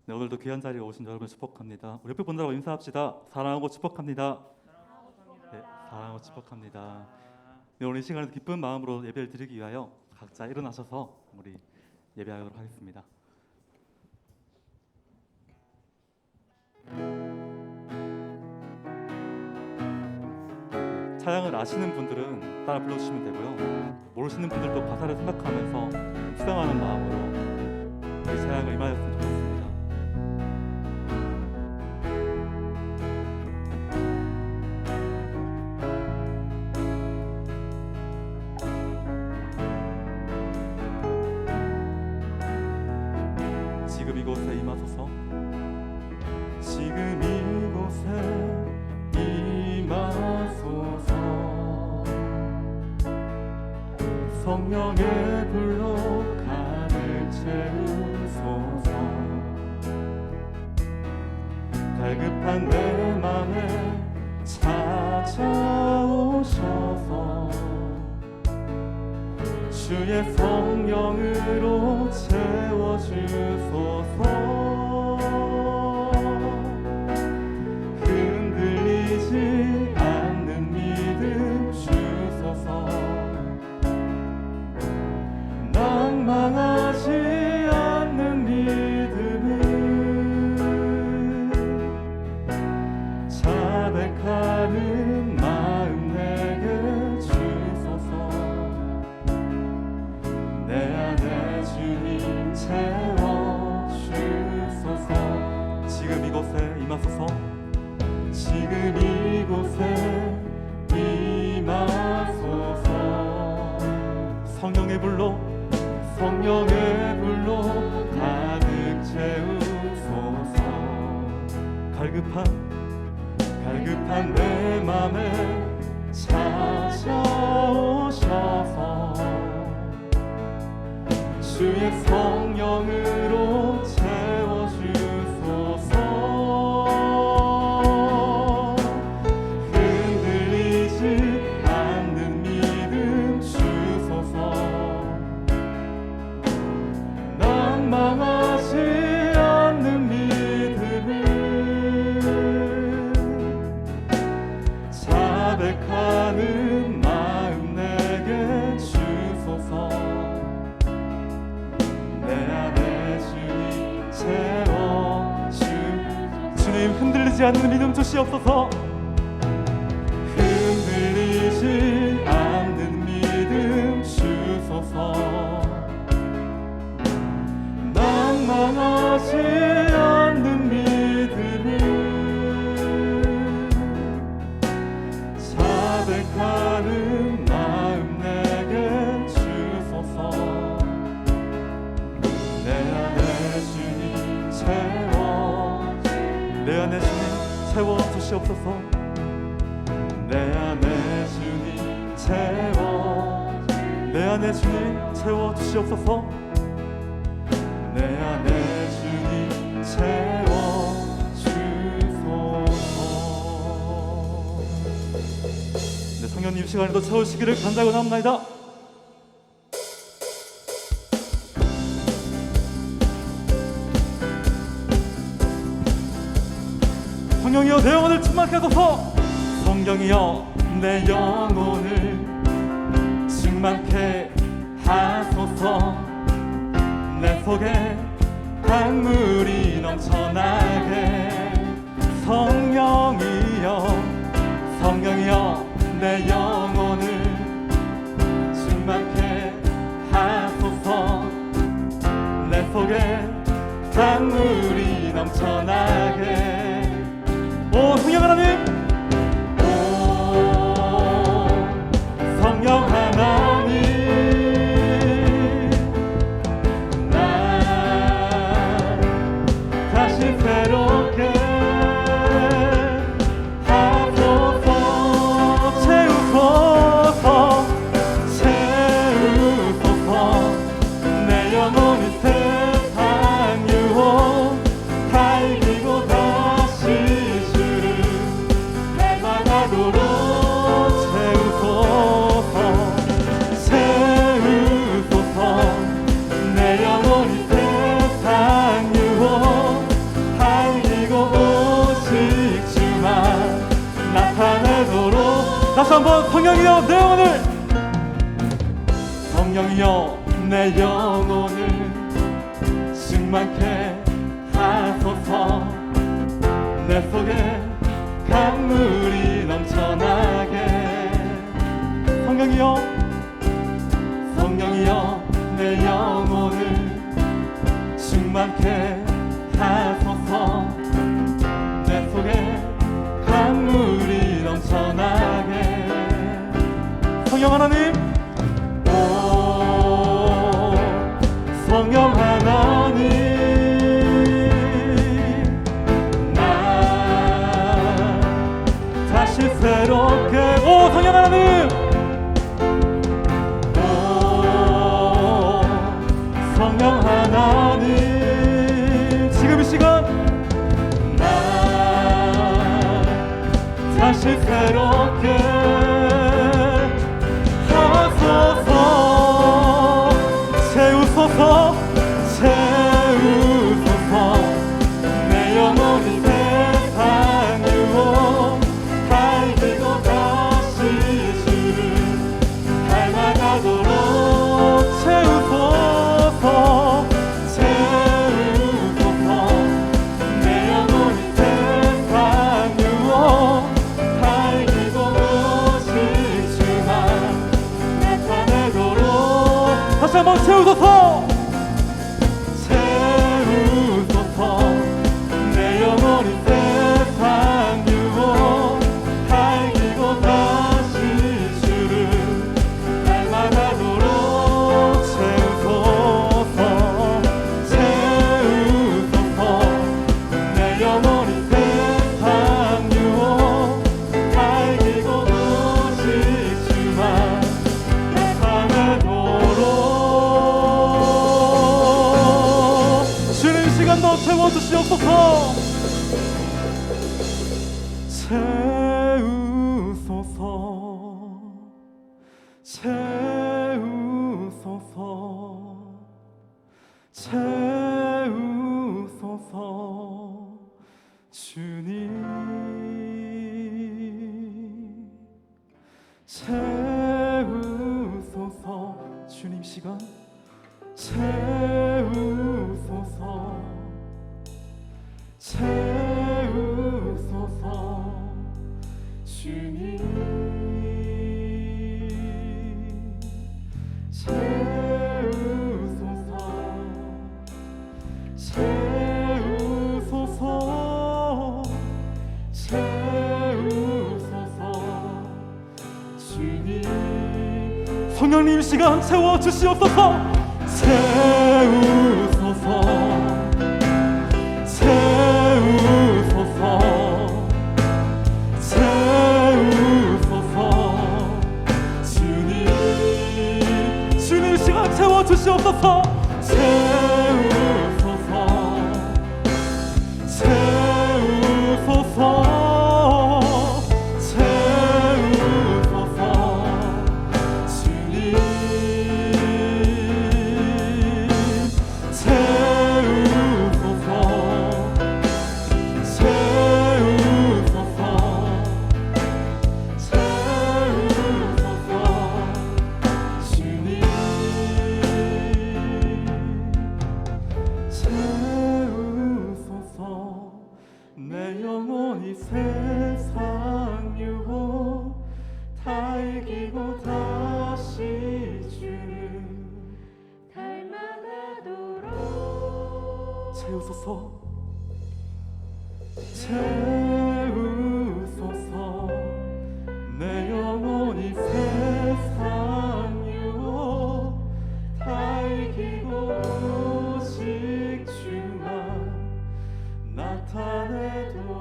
네, 오늘도 귀한 자리에 오신 여러분 축복합니다. 우리 옆에 분들하고 인사합시다. 사랑하고 축복합니다. 네, 사랑하고 축복합니다. 네, 오늘 이 시간에 기쁜 마음으로 예배를 드리기 위하여 각자 일어나셔서 우리 예배하도록 하겠습니다. 찬양을 아시는 분들은 따라 불러주시면 되고요. 모르시는 분들도 가사를 생각하면서 묵상하는 마음으로 이 찬양을 임하였으면 좋겠습니다. 지금 이곳에 임하소서. 지금 이곳에 임하소서. 성령의 불로 가득 채우소서. 갈급한 내 맘에 찾아오셔서 주의 성령으로 채워주소서. 흔들리지 않는 믿음 주소서. 낭망하지 않는 믿음을 자백하는 마음 내게 주소서. 내 안에 주님 채워주소서. 지금 이곳에 임하소서. 지금 이곳에 임하소서. 성령의 불로 가득 채우소서. 갈급한 내 맘에 찾아오셔서 주의 성령으로 채워주소서. 흔들리지 않는 믿음 주소서. 낭망하지 않는 믿음을 자백하는 마음 내게 주소서. 내 안에 주님 주님 흔들리지 않는 믿음 주시옵소서. 흔들리지 않는 믿음 주소서. 낭망하지 않는 믿음을 자백하는 마음 내게 주소서. 내 안에 주님 채워주시옵소서. 내 안에 주님 채워주시옵소서. 내 안에 주님 채워주소서. 네, 성령님 시간에도 채우시기를 간절히 원합니다. 성령이여 내 영혼을 충만케 하소서. 성령이여 내 영혼을 충만케 하소서. 내 속에 강물이 넘쳐나게. 성령이여 내 영혼을 충만케 하소서. 내 속에 강물이 넘쳐나게. 오 성령 하나님, 오 성령 하나님, 날 다시 새롭게 하소서. 채우소서. 내 영혼이 세상 유혹 다 이기고 다시 주를 닮아가도록 채우소서. 내 영혼이 세상 유혹 성령이여 내 영혼을, 성령이여 내 영혼을 충만케 하소서. 내 속에 강물이 넘쳐나게. 성령이여, 성령이여 내 영혼을 충만케 하소서. 내 속에 강물이 넘쳐나게. 성령 하나님, 오 성령 하나님, 나 다시 새롭게. 오 성령 하나님, 오 성령 하나님, 지금 이 시간 나 다시 새롭게 하소서. 채우소서, 채우소서. 내 영혼이 세상 유혹 달리고 다시 주를 닮아가도록 채우소서, 채우소서. 내 영혼이 세상 유혹 달리고 오직 주만 나타내도록. 다시 한번 채우소서, 채우소서. 내 영혼이 세상 유혹 달리고 다시 주를 닮아가도록 채우소서, 채우소서. 내 영혼이 세상 유혹 달리고 오직 주만 나타내도록. 주님 이 시간도 채워주시옵소서. 채우소서, 채우소서, 채우소서. 주님 채우소서. 주님 시간 채우소서, 채우소서. 주님 채우소서, 채우소서, 채우소서. 주님 성령님 시간 채워주시옵소서. 채우소서, 채우소서, 채우소서. 주님, 주님 시간 채워주시옵소서. 채우소서, 채우소서, 채우소서. 주님 채우소서, 채우소서, 채우소서. 주님 채우소서. 내 영혼이 세상 유혹 다 이기고 다시 주를 닮아가도록 채우소서, 채우소서. 내 영혼이 세상 유혹 다 이기고 오직 주만 나타내도록.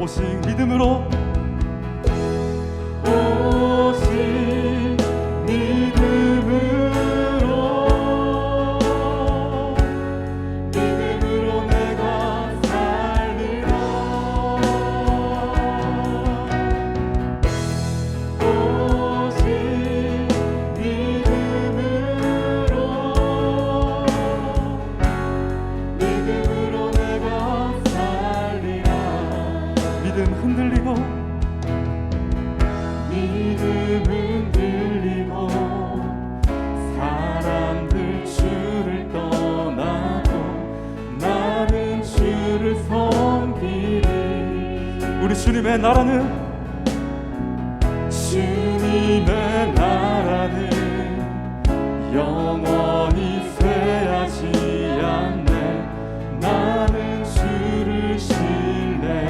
오직 믿음으로 우리 주님의 나라는 영원히 쇠하지 않네. 나는 주를 신뢰.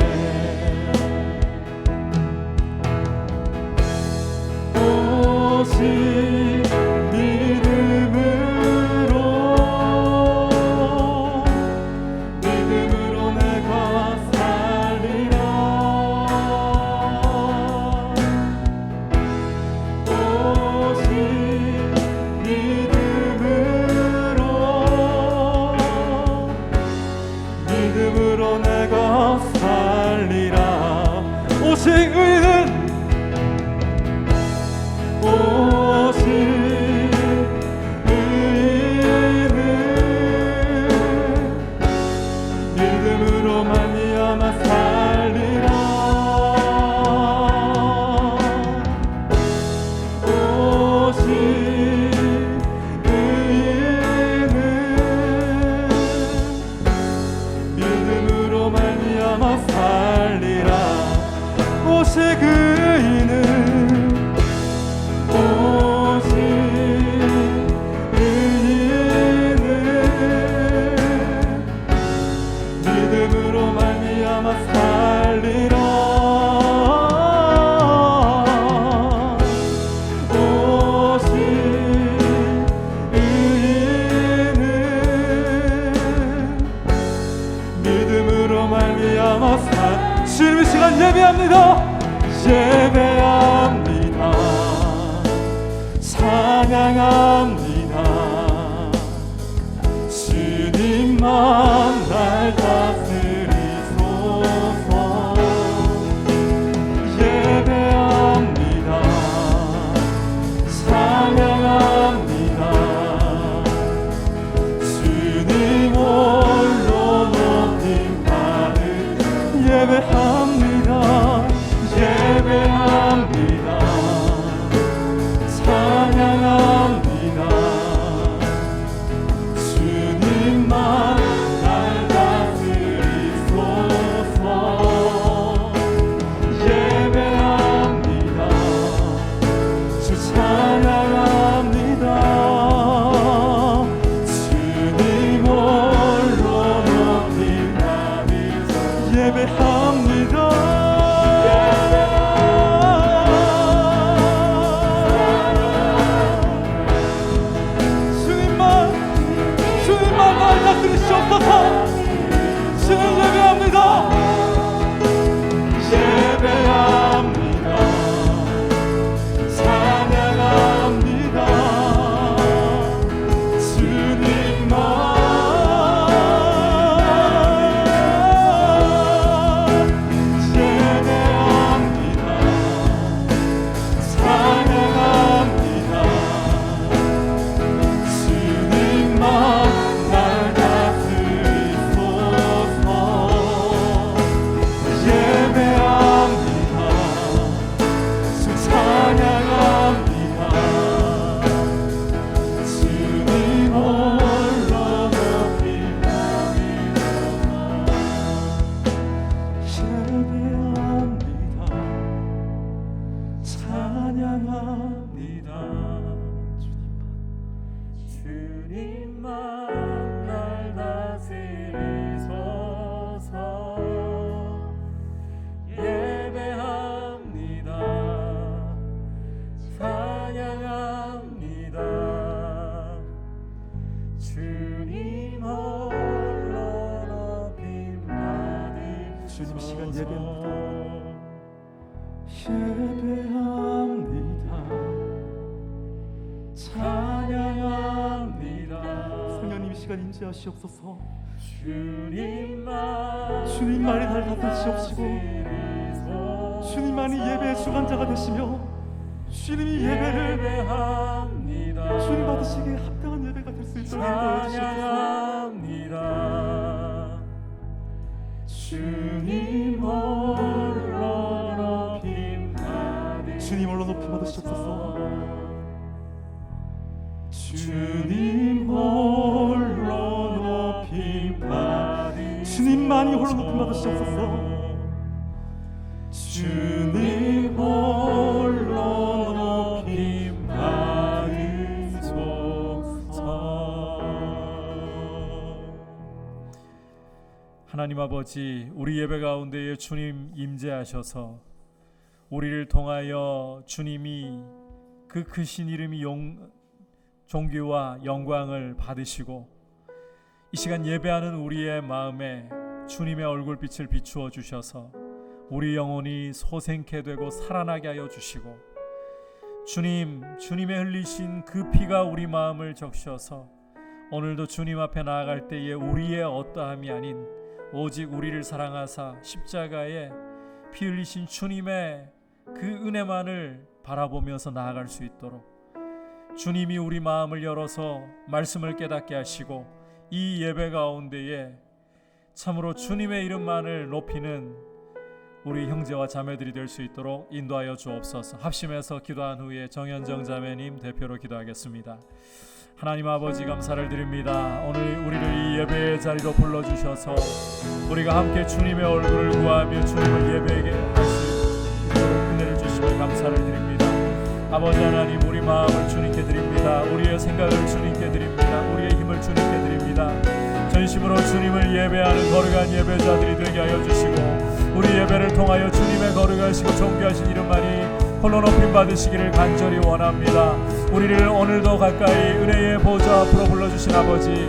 오직 믿음으로 내가 살리라. 오직 믿음으로 내가 살리라. 오직 의는 믿음으로 말미암아 살리라. 오직 의인은 믿음으로 말미암아 살리라. 오직 의인은 믿음으로 말미암아 살리라. 오직 의인은 믿음으로 말미암아 주님의 시간 예배합니다. 예배합니다. 찬양합니다. 주님만 날 다스리소서. 예배합니다. 찬양합니다. 주님 홀로 높임 받은 예배합니다. 예배합니다. 찬양합니다. 주님만 날 다스리소서. 예배합니다. 주 찬양합니다. 주님 홀로 높임 받으 예배합니다. 주님 시간 예배합니다. 예배합니다. 찬양합니다. 성령님 시간 임재하시옵소서. 주님만이 나를 탓하시옵시고 주님만이 예배의 주관자가 되시며 주님이 예배를 주님 받으시기에 합당한 예배가 될 수 있도록 인도해 주시옵소서. 주님 홀로 높임 받으시옵소서. 주님 홀로 높임 받으시옵소서. 주님 홀로 높임 받으시옵소서. 주님만이 홀로 높임 받으시옵소서. 주님 홀로 높임 받으소서. 하나님 아버지, 우리 예배 가운데에 주님 임재하셔서 우리를 통하여 주님이 그 크신 이름이 존귀와 영광을 받으시고 이 시간 예배하는 우리의 마음에 주님의 얼굴빛을 비추어 주셔서 우리 영혼이 소생케 되고 살아나게 하여 주시고 주님의 흘리신 그 피가 우리 마음을 적셔서 오늘도 주님 앞에 나아갈 때에 우리의 어떠함이 아닌 오직 우리를 사랑하사 십자가에 피 흘리신 주님의 그 은혜만을 바라보면서 나아갈 수 있도록 주님이 우리 마음을 열어서 말씀을 깨닫게 하시고 이 예배 가운데에 참으로 주님의 이름만을 높이는 우리 형제와 자매들이 될 수 있도록 인도하여 주옵소서. 합심해서 기도한 후에 정현정 자매님 대표로 기도하겠습니다. 하나님 아버지 감사를 드립니다. 오늘 우리를 이 예배의 자리로 불러주셔서 우리가 함께 주님의 얼굴을 구하며 주님을 예배하게 할 수 있도록 은혜를 주시며 감사를 드립니다. 아버지 하나님, 우리 마음을 주님께 드립니다. 우리의 생각을 주님께 드립니다. 우리의 힘을 주님께 드립니다. 전심으로 주님을 예배하는 거룩한 예배자들이 되게 하여 주시고 우리 예배를 통하여 주님의 거룩하시고 존귀하신 이름만이 홀로 높임 받으시기를 간절히 원합니다. 우리를 오늘도 가까이 은혜의 보좌 앞으로 불러주신 아버지,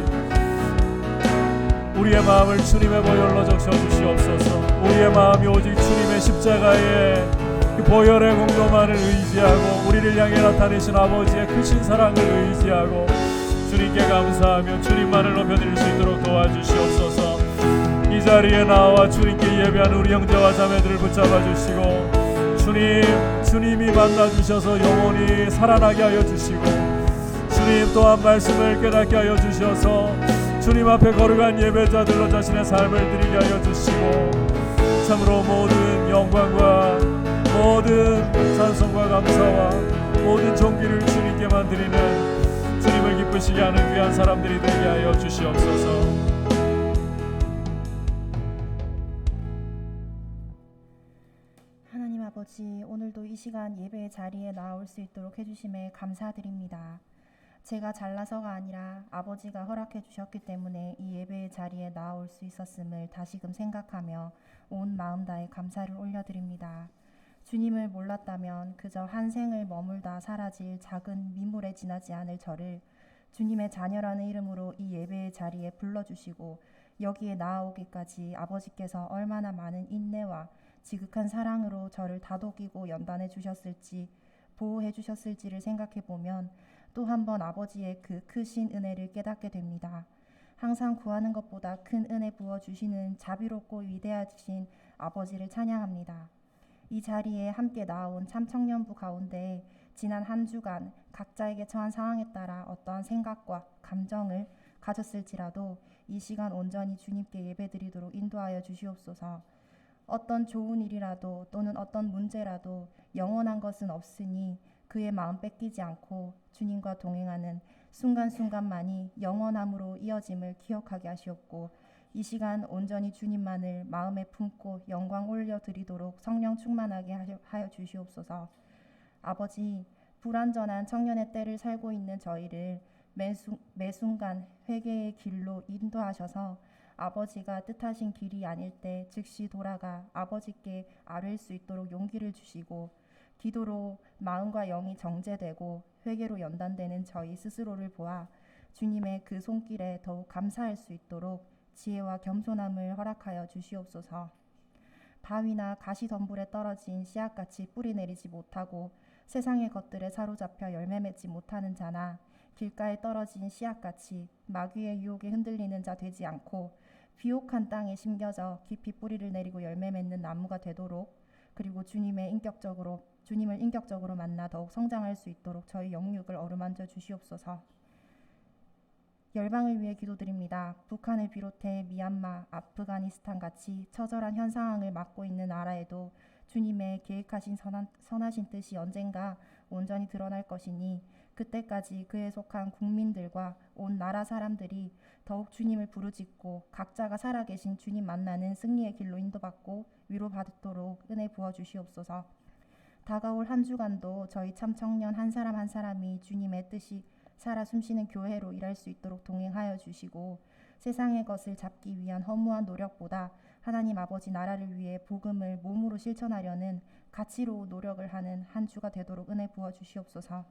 우리의 마음을 주님의 보혈로 적셔 주시옵소서. 우리의 마음이 오직 주님의 십자가의 그 보혈의 공로만을 의지하고 우리를 향해 나타내신 아버지의 크신 사랑을 의지하고 주님께 감사하며 주님만을 높여드릴 수 있도록 도와주시옵소서. 이 자리에 나와 주님께 예배하는 우리 형제와 자매들을 붙잡아 주시고 주님이 만나주셔서 영원히 살아나게 하여 주시고 주님 또한 말씀을 깨닫게 하여 주셔서 주님 앞에 거룩한 예배자들로 자신의 삶을 드리게 하여 주시고 참으로 모든 영광과 모든 찬송과 감사와 모든 존귀를 주님께만 드리는 주님을 기쁘시게 하는 귀한 사람들이 되게 하여 주시옵소서. 하나님 아버지, 오늘도 이 시간 예배의 자리에 나올 수 있도록 해주심에 감사드립니다. 제가 잘나서가 아니라 아버지가 허락해 주셨기 때문에 이 예배의 자리에 나올 수 있었음을 다시금 생각하며 온 마음 다해 감사를 올려드립니다. 주님을 몰랐다면 그저 한 생을 머물다 사라질 작은 미물에 지나지 않을 저를 주님의 자녀라는 이름으로 이 예배의 자리에 불러주시고 여기에 나아오기까지 아버지께서 얼마나 많은 인내와 지극한 사랑으로 저를 다독이고 연단해 주셨을지 보호해 주셨을지를 생각해 보면 또 한 번 아버지의 그 크신 은혜를 깨닫게 됩니다. 항상 구하는 것보다 큰 은혜 부어주시는 자비롭고 위대하신 아버지를 찬양합니다. 이 자리에 함께 나온 참청년부 가운데 지난 한 주간 각자에게 처한 상황에 따라 어떠한 생각과 감정을 가졌을지라도 이 시간 온전히 주님께 예배드리도록 인도하여 주시옵소서. 어떤 좋은 일이라도 또는 어떤 문제라도 영원한 것은 없으니 그의 마음 뺏기지 않고 주님과 동행하는 순간순간만이 영원함으로 이어짐을 기억하게 하시옵고 이 시간 온전히 주님만을 마음에 품고 영광 올려드리도록 성령 충만하게 하여 주시옵소서. 아버지, 불완전한 청년의 때를 살고 있는 저희를 매 순간 회개의 길로 인도하셔서 아버지가 뜻하신 길이 아닐 때 즉시 돌아가 아버지께 아뢰일 수 있도록 용기를 주시고 기도로 마음과 영이 정제되고 회개로 연단되는 저희 스스로를 보아 주님의 그 손길에 더욱 감사할 수 있도록 지혜와 겸손함을 허락하여 주시옵소서. 바위나 가시덤불에 떨어진 씨앗같이 뿌리 내리지 못하고 세상의 것들에 사로잡혀 열매 맺지 못하는 자나 길가에 떨어진 씨앗같이 마귀의 유혹에 흔들리는 자 되지 않고 비옥한 땅에 심겨져 깊이 뿌리를 내리고 열매 맺는 나무가 되도록, 그리고 주님을 인격적으로 만나 더욱 성장할 수 있도록 저희 영육을 어루만져 주시옵소서. 열방을 위해 기도드립니다. 북한을 비롯해 미얀마, 아프가니스탄 같이 처절한 현 상황을 맞고 있는 나라에도 주님의 계획하신 선하신 뜻이 언젠가 온전히 드러날 것이니 그때까지 그에 속한 국민들과 온 나라 사람들이 더욱 주님을 부르짖고 각자가 살아계신 주님 만나는 승리의 길로 인도받고 위로받도록 은혜 부어주시옵소서. 다가올 한 주간도 저희 참 청년 한 사람 한 사람이 주님의 뜻이 살아 숨쉬는 교회로 일할 수 있도록 동행하여 주시고, 세상의 것을 잡기 위한 허무한 노력보다 하나님 아버지 나라를 위해 복음을 몸으로 실천하려는 가치로 노력을 하는 한 주가 되도록 은혜 부어 주시옵소서.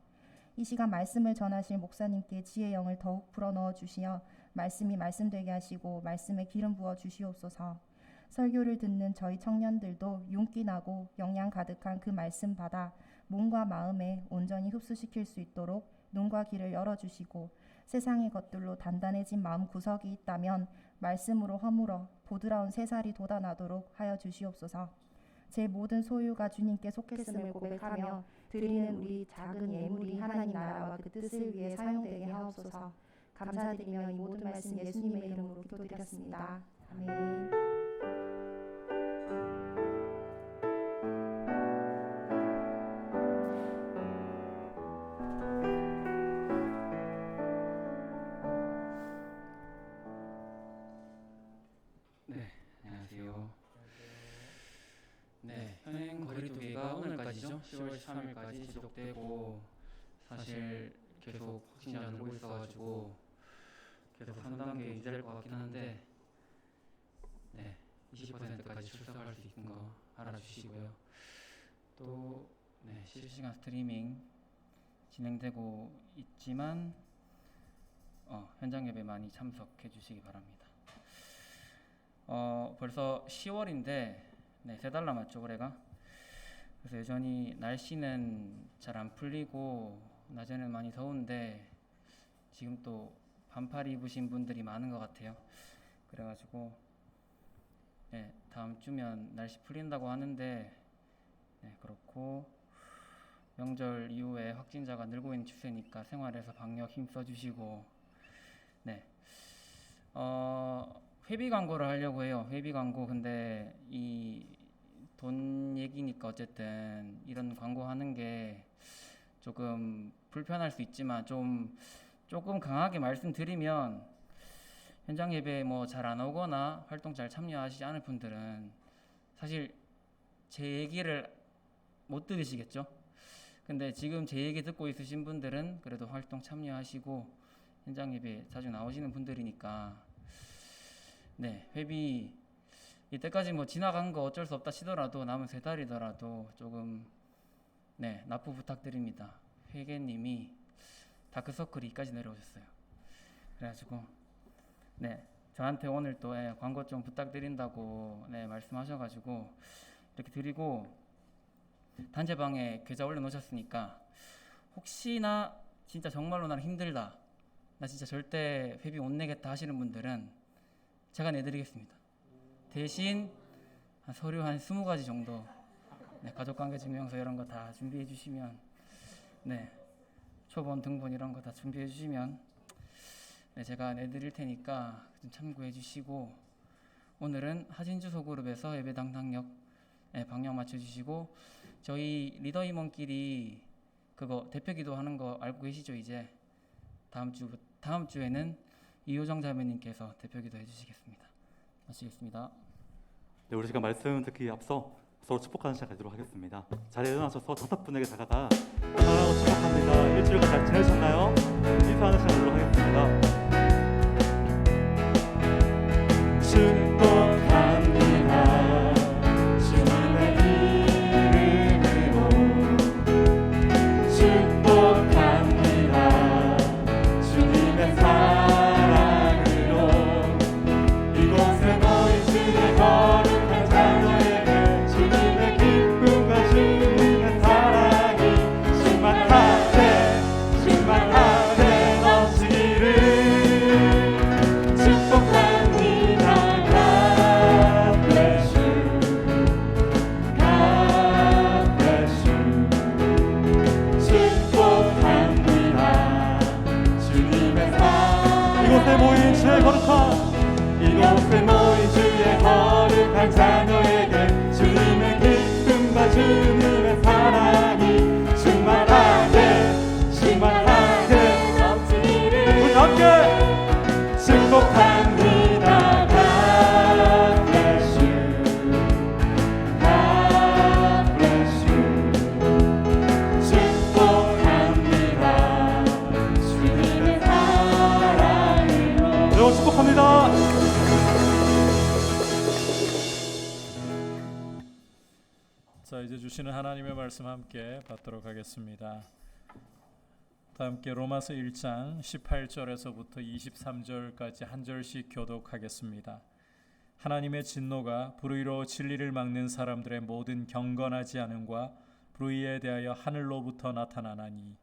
이 시간 말씀을 전하실 목사님께 지혜의 영을 더욱 불어넣어 주시어 말씀이 말씀되게 하시고 말씀에 기름 부어 주시옵소서. 설교를 듣는 저희 청년들도 윤기 나고 영양 가득한 그 말씀 받아 몸과 마음에 온전히 흡수시킬 수 있도록 눈과 귀를 열어주시고, 세상의 것들로 단단해진 마음 구석이 있다면 말씀으로 허물어 보드라운 새살이 돋아나도록 하여 주시옵소서. 제 모든 소유가 주님께 속했음을 고백하며 드리는 우리 작은 예물이 하나님 나라와 그 뜻을 위해 사용되게 하옵소서. 감사드리며 이 모든 말씀 예수님의 이름으로 기도드렸습니다. 아멘. 안녕하세요. 네, 현행 거리두기가 오늘까지죠. 10월 13일까지 지속되고, 사실 계속 확진자 늘고 있어가지고 계속 3단계 유지할 것 같긴 한데, 네, 20%까지 출석할 수 있는 거 알아주시고요. 또 실시간 스트리밍 진행되고 있지만 현장 예배 많이 참석해 주시기 바랍니다. 벌써 10월인데 3달 남았죠, 올해가. 그래서 여전히 날씨는 잘 안 풀리고 낮에는 많이 더운데 지금 또 반팔 입으신 분들이 많은 것 같아요. 그래가지고 다음 주면 날씨 풀린다고 하는데 그렇고 명절 이후에 확진자가 늘고 있는 추세니까 생활에서 방역 힘써주시고, 회비 광고를 하려고 해요. 회비 광고. 근데 이 돈 얘기니까 어쨌든 이런 광고 하는 게 조금 불편할 수 있지만 조금 강하게 말씀드리면, 현장 예배 뭐 잘 안 오거나 활동 잘 참여하시지 않을 분들은 사실 제 얘기를 못 들으시겠죠. 근데 지금 제 얘기 듣고 있으신 분들은 그래도 활동 참여하시고 현장 예배 자주 나오시는 분들이니까 회비 이때까지 뭐 지나간 거 어쩔 수 없다 치더라도 남은 3달이더라도 조금 납부 부탁드립니다. 회계님이 다크서클이 이까지 내려오셨어요. 그래가지고 저한테 오늘 또 광고 좀 부탁드린다고 말씀하셔가지고 이렇게 드리고, 단체방에 계좌 올려놓으셨으니까 혹시나 진짜 정말로 나는 힘들다, 나 진짜 절대 회비 못 내겠다 하시는 분들은 제가 내드리겠습니다. 대신 서류 한 20가지 정도, 가족관계증명서 이런 거 다 준비해 주시면, 초본 등본 이런 거 다 준비해 주시면 제가 내드릴 테니까 좀 참고해 주시고, 오늘은 하진주소 그룹에서 예배 당당력 방역 맞춰 주시고, 저희 리더 임원끼리 그거 대표 기도하는 거 알고 계시죠? 이제 다음 주에는 이효정 자매님께서 대표 기도 해주시겠습니다. 마치겠습니다. 네, 우리 시간 말씀 듣기 앞서 서로 축복하는 시간 가지도록 하겠습니다. 자리에 일어나셔서 5분에게 다가가 사랑하고 축복합니다. 일주일간 잘 지내셨나요? 인사하는 시간 가지도록 하겠습니다. 축복합니다. 주님의 이름으로 축복합니다. 주님의 사랑으로 이곳에 모인 주의 거룩한 장로에게 자, 이제 주시는 하나님의 말씀 함께 받도록 하겠습니다. 다 함께 로마서 1장 18절에서부터 23절까지 한 절씩 교독하겠습니다. 하나님의 진노가 불의로 진리를 막는 사람들의 모든 경건하지 않음과 불의에 대하여 하늘로부터 나타나나니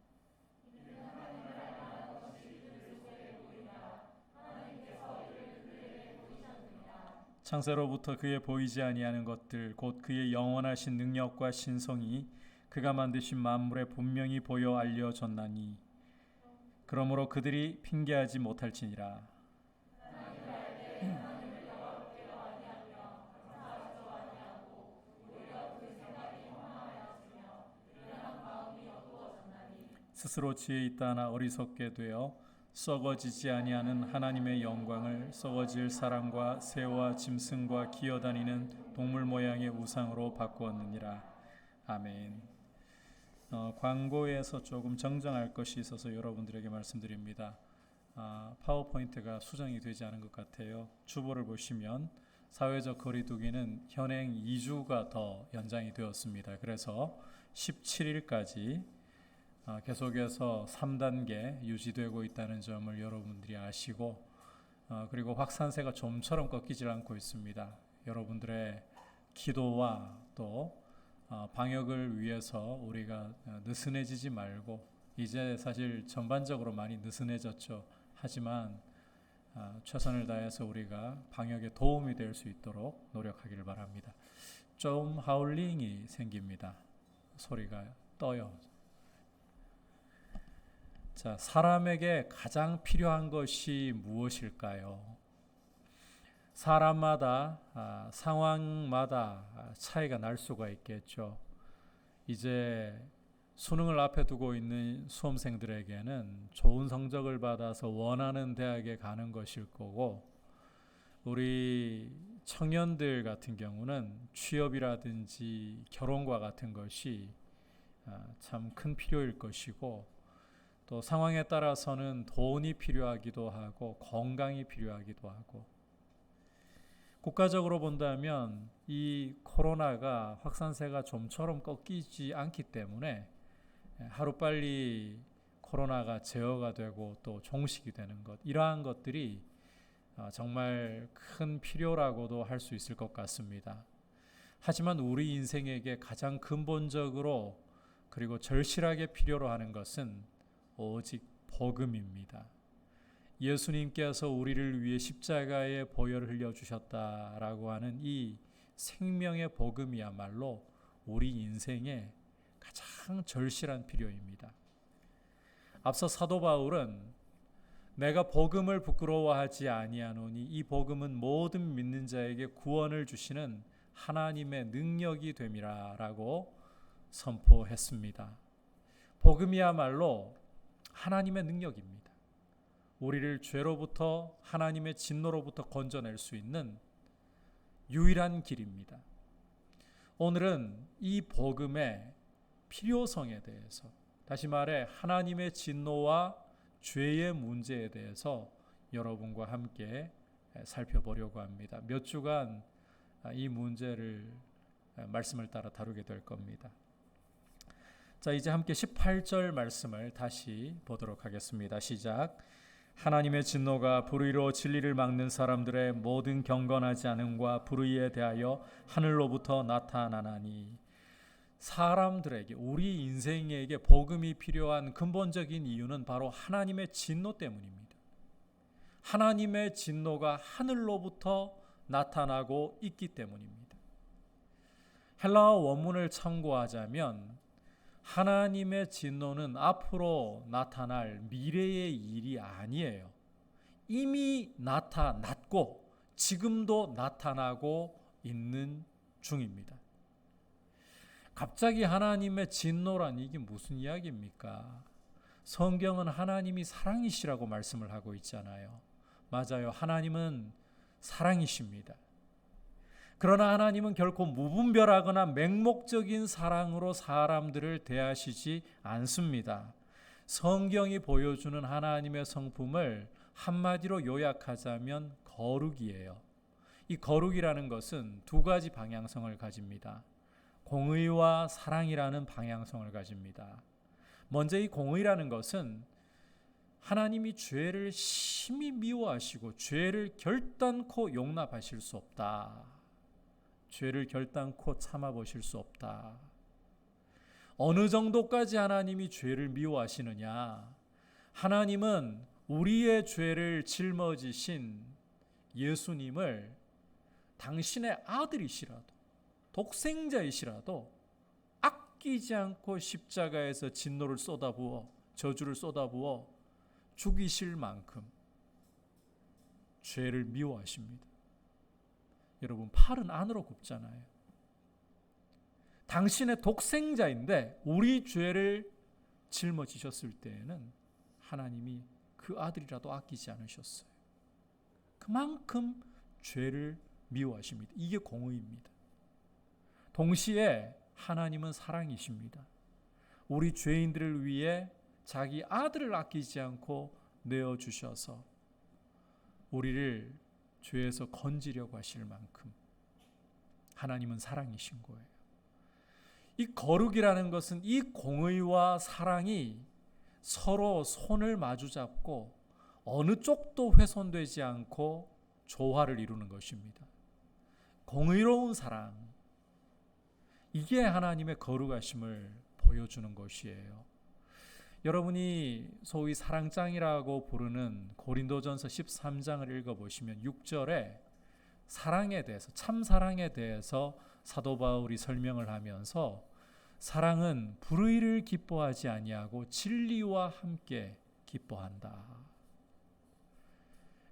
창세로부터 그의 보이지 아니하는 것들 곧 그의 영원하신 능력과 신성이 그가 만드신 만물에 분명히 보여 알려졌나니 그러므로 그들이 핑계하지 못할지니라. 스스로 지혜 있다 하나 어리석게 되어 썩어지지 아니하는 하나님의 영광을 썩어질 사람과 새와 짐승과 기어다니는 동물 모양의 우상으로 바꾸었느니라. 아멘. 광고에서 조금 정정할 것이 있어서 여러분들에게 말씀드립니다. 파워포인트가 수정이 되지 않은 것 같아요. 주보를 보시면 사회적 거리두기는 현행 2주가 더 연장이 되었습니다. 그래서 17일까지 계속해서 3단계 유지되고 있다는 점을 여러분들이 아시고 그리고 확산세가 좀처럼 꺾이질 않고 있습니다. 여러분들의 기도와 또 방역을 위해서 우리가 느슨해지지 말고 이제 사실 전반적으로 많이 느슨해졌죠. 하지만 최선을 다해서 우리가 방역에 도움이 될 수 있도록 노력하기를 바랍니다. 좀 하울링이 생깁니다. 소리가 떠요. 자, 사람에게 가장 필요한 것이 무엇일까요? 사람마다 상황마다 차이가 날 수가 있겠죠. 이제 수능을 앞에 두고 있는 수험생들에게는 좋은 성적을 받아서 원하는 대학에 가는 것일 거고 우리 청년들 같은 경우는 취업이라든지 결혼과 같은 것이 참 큰 필요일 것이고 또 상황에 따라서는 돈이 필요하기도 하고 건강이 필요하기도 하고 국가적으로 본다면 이 코로나가 확산세가 좀처럼 꺾이지 않기 때문에 하루빨리 코로나가 제어가 되고 또 종식이 되는 것 이러한 것들이 정말 큰 필요라고도 할 수 있을 것 같습니다. 하지만 우리 인생에게 가장 근본적으로 그리고 절실하게 필요로 하는 것은 오직 복음입니다. 예수님께서 우리를 위해 십자가에 보혈을 흘려주셨다라고 하는 이 생명의 복음이야말로 우리 인생의 가장 절실한 필요입니다. 앞서 사도 바울은 내가 복음을 부끄러워하지 아니하노니 이 복음은 모든 믿는 자에게 구원을 주시는 하나님의 능력이 됨이라라고 선포했습니다. 복음이야말로 하나님의 능력입니다. 우리를 죄로부터 하나님의 진노로부터 건져낼 수 있는 유일한 길입니다. 오늘은 이 복음의 필요성에 대해서 다시 말해 하나님의 진노와 죄의 문제에 대해서 여러분과 함께 살펴보려고 합니다. 몇 주간 이 문제를 말씀을 따라 다루게 될 겁니다. 자, 이제 함께 18절 말씀을 다시 보도록 하겠습니다. 시작. 하나님의 진노가 불의로 진리를 막는 사람들의 모든 경건하지 않음과 불의에 대하여 하늘로부터 나타나나니 사람들에게 우리 인생에게 복음이 필요한 근본적인 이유는 바로 하나님의 진노 때문입니다. 하나님의 진노가 하늘로부터 나타나고 있기 때문입니다. 헬라어 원문을 참고하자면 하나님의 진노는 앞으로 나타날 미래의 일이 아니에요. 이미 나타났고 지금도 나타나고 있는 중입니다. 갑자기 하나님의 진노란 이게 무슨 이야기입니까? 성경은 하나님이 사랑이시라고 말씀을 하고 있잖아요. 맞아요. 하나님은 사랑이십니다. 그러나 하나님은 결코 무분별하거나 맹목적인 사랑으로 사람들을 대하시지 않습니다. 성경이 보여주는 하나님의 성품을 한마디로 요약하자면 거룩이에요. 이 거룩이라는 것은 두 가지 방향성을 가집니다. 공의와 사랑이라는 방향성을 가집니다. 먼저 이 공의라는 것은 하나님이 죄를 심히 미워하시고 죄를 결단코 용납하실 수 없다. 죄를 결단코 참아보실 수 없다. 어느 정도까지 하나님이 죄를 미워하시느냐? 하나님은 우리의 죄를 짊어지신 예수님을 당신의 아들이시라도 독생자이시라도 아끼지 않고 십자가에서 진노를 쏟아부어 저주를 쏟아부어 죽이실 만큼 죄를 미워하십니다. 여러분, 팔은 안으로 굽잖아요. 당신의 독생자인데 우리 죄를 짊어지셨을 때에는 하나님이 그 아들이라도 아끼지 않으셨어요. 그만큼 죄를 미워하십니다. 이게 공의입니다. 동시에 하나님은 사랑이십니다. 우리 죄인들을 위해 자기 아들을 아끼지 않고 내어주셔서 우리를 죄에서 건지려고 하실 만큼 하나님은 사랑이신 거예요. 이 거룩이라는 것은 이 공의와 사랑이 서로 손을 마주잡고 어느 쪽도 훼손되지 않고 조화를 이루는 것입니다. 공의로운 사랑, 이게 하나님의 거룩하심을 보여주는 것이에요. 여러분이 소위 사랑장이라고 부르는 고린도전서 13장을 읽어보시면 6절에 사랑에 대해서, 참사랑에 대해서 사도 바울이 설명을 하면서 사랑은 불의를 기뻐하지 아니하고 진리와 함께 기뻐한다.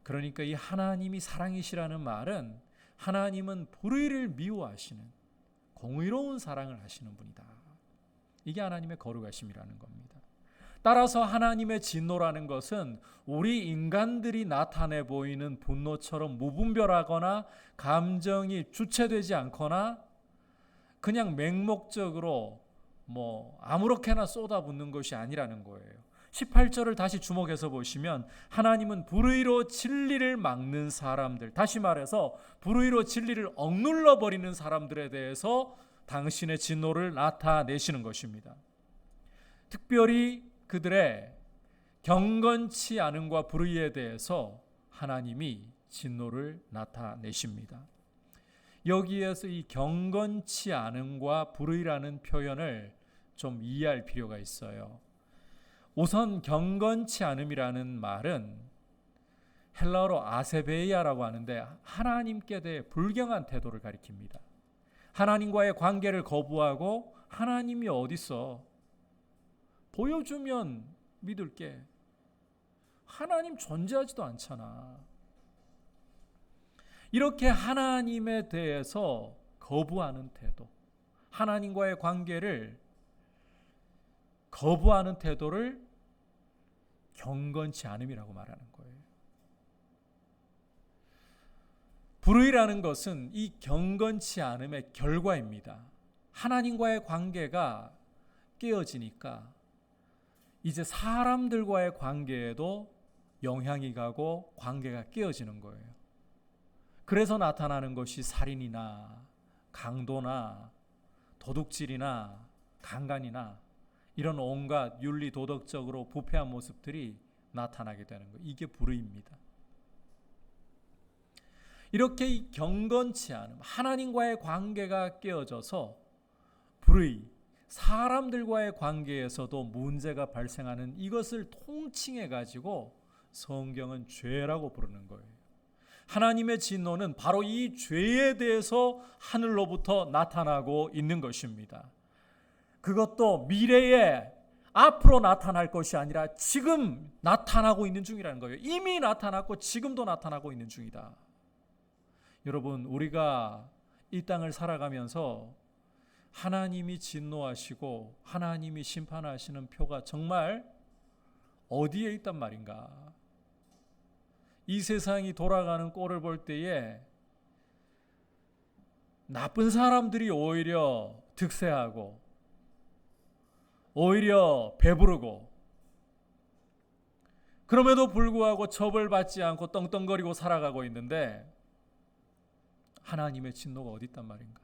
그러니까 이 하나님이 사랑이시라는 말은 하나님은 불의를 미워하시는 공의로운 사랑을 하시는 분이다. 이게 하나님의 거룩하심이라는 겁니다. 따라서 하나님의 진노라는 것은 우리 인간들이 나타내 보이는 분노처럼 무분별하거나 감정이 주체되지 않거나 그냥 맹목적으로 아무렇게나 쏟아붓는 것이 아니라는 거예요. 18절을 다시 주목해서 보시면 하나님은 불의로 진리를 막는 사람들, 다시 말해서 불의로 진리를 억눌러 버리는 사람들에 대해서 당신의 진노를 나타내시는 것입니다. 특별히 그들의 경건치 않음과 불의에 대해서 하나님이 진노를 나타내십니다. 여기에서 이 경건치 않음과 불의라는 표현을 좀 이해할 필요가 있어요. 우선 경건치 않음이라는 말은 헬라어로 아세베이아라고 하는데 하나님께 대해 불경한 태도를 가리킵니다. 하나님과의 관계를 거부하고 하나님이 어딨어? 보여주면 믿을게. 하나님 존재하지도 않잖아. 이렇게 하나님에 대해서 거부하는 태도, 하나님과의 관계를 거부하는 태도를 경건치 않음이라고 말하는 거예요. 불의라는 것은 이 경건치 않음의 결과입니다. 하나님과의 관계가 깨어지니까 이제 사람들과의 관계에도 영향이 가고 관계가 깨어지는 거예요. 그래서 나타나는 것이 살인이나 강도나 도둑질이나 강간이나 이런 온갖 윤리 도덕적으로 부패한 모습들이 나타나게 되는 거예요. 이게 불의입니다. 이렇게 이 경건치 않음, 하나님과의 관계가 깨어져서 불의, 사람들과의 관계에서도 문제가 발생하는 이것을 통칭해 가지고 성경은 죄라고 부르는 거예요. 하나님의 진노는 바로 이 죄에 대해서 하늘로부터 나타나고 있는 것입니다. 그것도 미래에 앞으로 나타날 것이 아니라 지금 나타나고 있는 중이라는 거예요. 이미 나타났고 지금도 나타나고 있는 중이다. 여러분, 우리가 이 땅을 살아가면서 하나님이 진노하시고 하나님이 심판하시는 표가 정말 어디에 있단 말인가? 이 세상이 돌아가는 꼴을 볼 때에 나쁜 사람들이 오히려 득세하고 오히려 배부르고 그럼에도 불구하고 처벌받지 않고 떵떵거리고 살아가고 있는데 하나님의 진노가 어디 있단 말인가?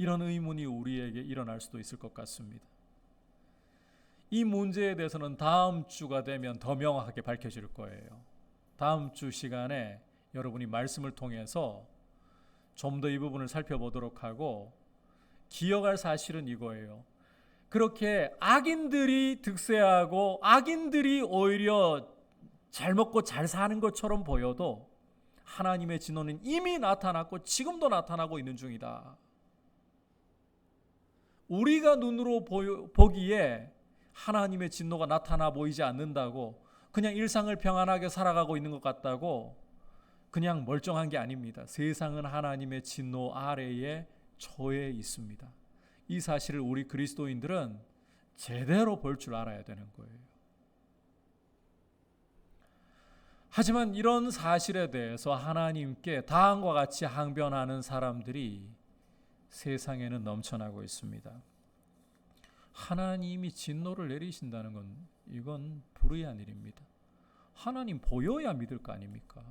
이런 의문이 우리에게 일어날 수도 있을 것 같습니다. 이 문제에 대해서는 다음 주가 되면 더 명확하게 밝혀질 거예요. 다음 주 시간에 여러분이 말씀을 통해서 좀 더 이 부분을 살펴보도록 하고, 기억할 사실은 이거예요. 그렇게 악인들이 득세하고 악인들이 오히려 잘 먹고 잘 사는 것처럼 보여도 하나님의 진노는 이미 나타났고 지금도 나타나고 있는 중이다. 우리가 눈으로 보기에 하나님의 진노가 나타나 보이지 않는다고, 그냥 일상을 평안하게 살아가고 있는 것 같다고 그냥 멀쩡한 게 아닙니다. 세상은 하나님의 진노 아래에 처해 있습니다. 이 사실을 우리 그리스도인들은 제대로 볼 줄 알아야 되는 거예요. 하지만 이런 사실에 대해서 하나님께 다음과 같이 항변하는 사람들이 세상에는 넘쳐나고 있습니다. 하나님이 진노를 내리신다는 건 이건 불의한 일입니다. 하나님 보여야 믿을 거 아닙니까?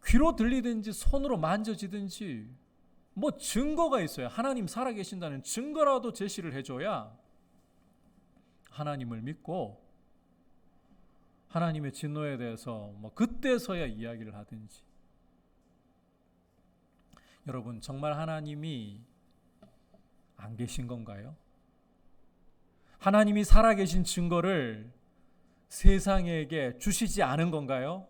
귀로 들리든지 손으로 만져지든지 뭐 증거가 있어요. 하나님 살아계신다는 증거라도 제시를 해줘야 하나님을 믿고 하나님의 진노에 대해서 뭐 그때서야 이야기를 하든지. 여러분, 정말 하나님이 안 계신 건가요? 하나님이 살아계신 증거를 세상에게 주시지 않은 건가요?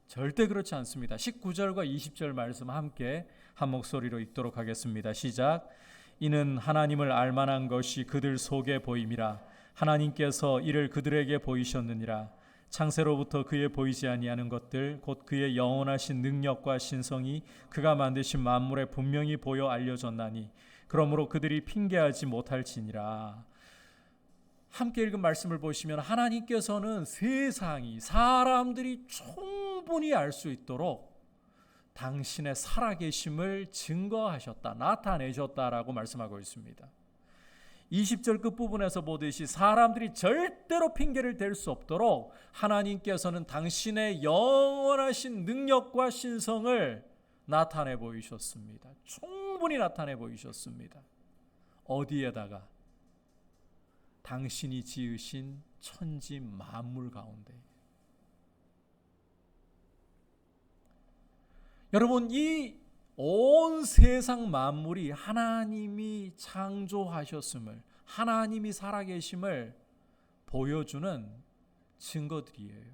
절대 그렇지 않습니다. 19절과 20절 말씀 함께 한 목소리로 읽도록 하겠습니다. 시작. 이는 하나님을 알만한 것이 그들 속에 보임이라. 하나님께서 이를 그들에게 보이셨느니라. 창세로부터 그의 보이지 아니하는 것들 곧 그의 영원하신 능력과 신성이 그가 만드신 만물에 분명히 보여 알려졌나니 그러므로 그들이 핑계하지 못할지니라. 함께 읽은 말씀을 보시면 하나님께서는 세상이, 사람들이 충분히 알 수 있도록 당신의 살아계심을 증거하셨다, 나타내셨다라고 말씀하고 있습니다. 20절 끝부분에서 보듯이 사람들이 절대로 핑계를 댈 수 없도록 하나님께서는 당신의 영원하신 능력과 신성을 나타내 보이셨습니다. 충분히 나타내 보이셨습니다. 어디에다가? 당신이 지으신 천지 만물 가운데. 여러분, 이 온 세상 만물이 하나님이 창조하셨음을, 하나님이 살아계심을 보여주는 증거들이에요.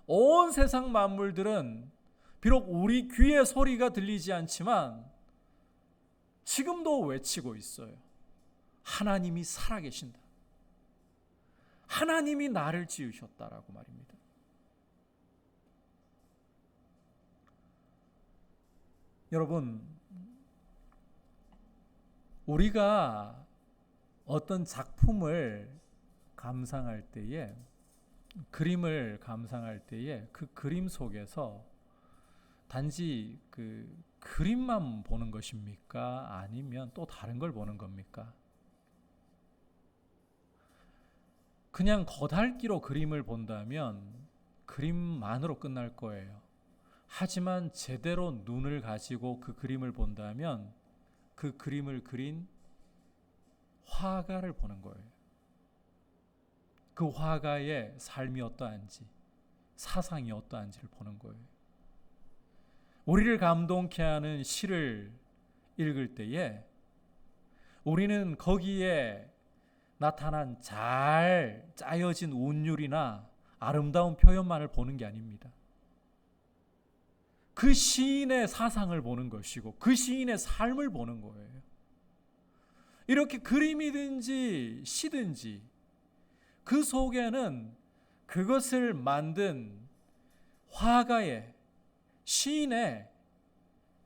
온 세상 만물들은 비록 우리 귀에 소리가 들리지 않지만 지금도 외치고 있어요. 하나님이 살아계신다. 하나님이 나를 지으셨다라고 말입니다. 여러분, 우리가 어떤 작품을 감상할 때에, 그림을 감상할 때에 그 그림 속에서 단지 그 그림만 보는 것입니까? 아니면 또 다른 걸 보는 겁니까? 그냥 겉핥기로 그림을 본다면 그림만으로 끝날 거예요. 하지만 제대로 눈을 가지고 그 그림을 본다면 그 그림을 그린 화가를 보는 거예요. 그 화가의 삶이 어떠한지, 사상이 어떠한지를 보는 거예요. 우리를 감동케 하는 시를 읽을 때에 우리는 거기에 나타난 잘 짜여진 운율이나 아름다운 표현만을 보는 게 아닙니다. 그 시인의 사상을 보는 것이고 그 시인의 삶을 보는 거예요. 이렇게 그림이든지 시든지 그 속에는 그것을 만든 화가의, 시인의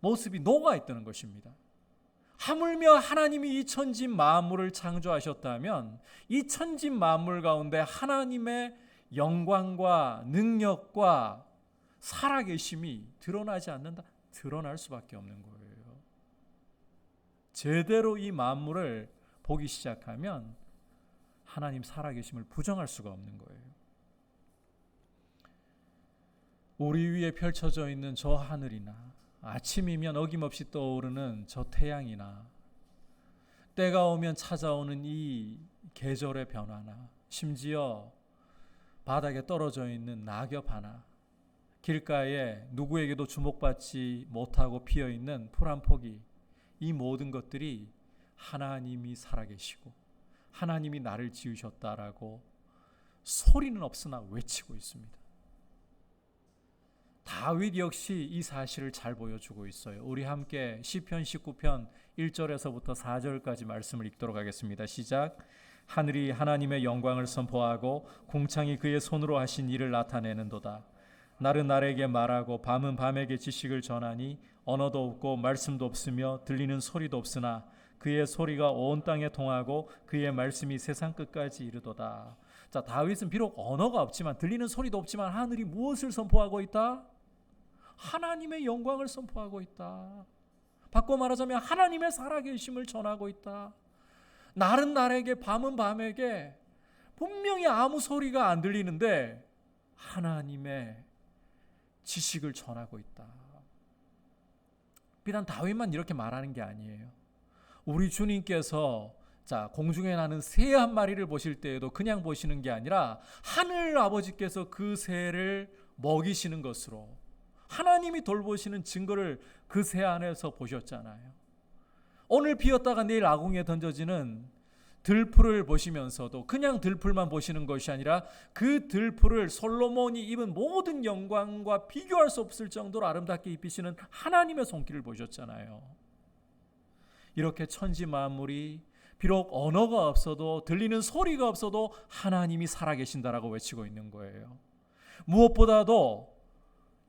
모습이 녹아 있다는 것입니다. 하물며 하나님이 이 천지 만물을 창조하셨다면 이 천지 만물 가운데 하나님의 영광과 능력과 살아계심이 드러나지 않는다? 드러날 수밖에 없는 거예요. 제대로 이 만물을 보기 시작하면 하나님 살아계심을 부정할 수가 없는 거예요. 우리 위에 펼쳐져 있는 저 하늘이나 아침이면 어김없이 떠오르는 저 태양이나 때가 오면 찾아오는 이 계절의 변화나 심지어 바닥에 떨어져 있는 낙엽 하나, 길가에 누구에게도 주목받지 못하고 피어있는 풀 한 폭이, 이 모든 것들이 하나님이 살아계시고 하나님이 나를 지으셨다라고 소리는 없으나 외치고 있습니다. 다윗 역시 이 사실을 잘 보여주고 있어요. 우리 함께 시편 19편 1절에서부터 4절까지 말씀을 읽도록 하겠습니다. 시작. 하늘이 하나님의 영광을 선포하고 궁창이 그의 손으로 하신 일을 나타내는도다. 날은 날에게 말하고 밤은 밤에게 지식을 전하니 언어도 없고 말씀도 없으며 들리는 소리도 없으나 그의 소리가 온 땅에 통하고 그의 말씀이 세상 끝까지 이르도다. 자, 다윗은 비록 언어가 없지만 들리는 소리도 없지만 하늘이 무엇을 선포하고 있다? 하나님의 영광을 선포하고 있다. 바꿔 말하자면 하나님의 살아계심을 전하고 있다. 날은 날에게 밤은 밤에게 분명히 아무 소리가 안 들리는데 하나님의 지식을 전하고 있다. 비단 다윗만 이렇게 말하는 게 아니에요. 우리 주님께서 자, 공중에 나는 새 한 마리를 보실 때에도 그냥 보시는 게 아니라 하늘 아버지께서 그 새를 먹이시는 것으로 하나님이 돌보시는 증거를 그 새 안에서 보셨잖아요. 오늘 비었다가 내일 아궁이에 던져지는 들풀을 보시면서도 그냥 들풀만 보시는 것이 아니라 그 들풀을 솔로몬이 입은 모든 영광과 비교할 수 없을 정도로 아름답게 입히시는 하나님의 손길을 보셨잖아요. 이렇게 천지 만물이 비록 언어가 없어도 들리는 소리가 없어도 하나님이 살아계신다라고 외치고 있는 거예요. 무엇보다도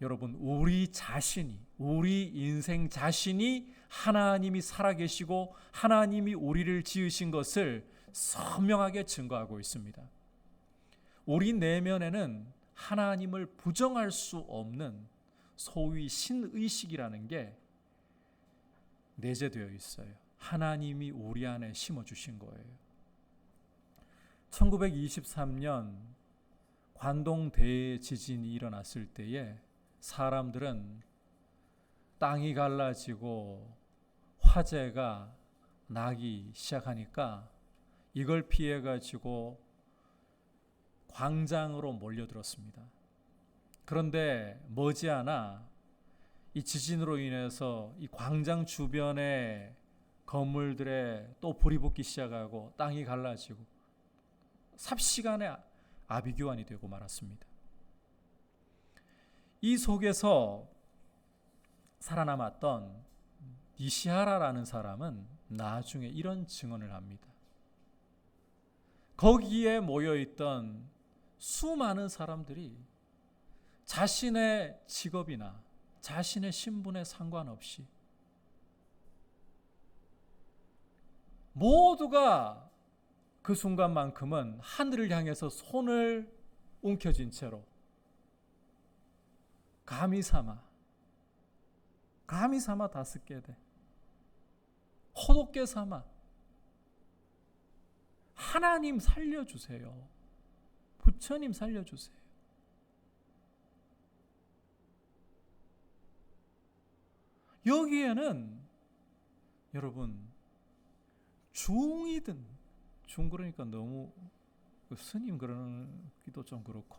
여러분, 우리 자신이, 우리 인생 자신이 하나님이 살아계시고 하나님이 우리를 지으신 것을 선명하게 증거하고 있습니다. 우리 내면에는 하나님을 부정할 수 없는 소위 신의식이라는 게 내재되어 있어요. 하나님이 우리 안에 심어주신 거예요. 1923년 관동 대지진이 일어났을 때에 사람들은 땅이 갈라지고 화재가 나기 시작하니까 이걸 피해 가지고 광장으로 몰려들었습니다. 그런데 머지않아 이 지진으로 인해서 이 광장 주변의 건물들에 또 불이 붙기 시작하고 땅이 갈라지고 삽시간에 아비규환이 되고 말았습니다. 이 속에서 살아남았던 니시하라라는 사람은 나중에 이런 증언을 합니다. 거기에 모여있던 수많은 사람들이 자신의 직업이나 자신의 신분에 상관없이 모두가 그 순간만큼은 하늘을 향해서 손을 움켜쥔 채로 감히 삼아 다스게 돼 호독게 삼아 하나님 살려주세요, 부처님 살려주세요. 여기에는 여러분 중이든 중 그러니까 너무 스님 그러기도 좀 그렇고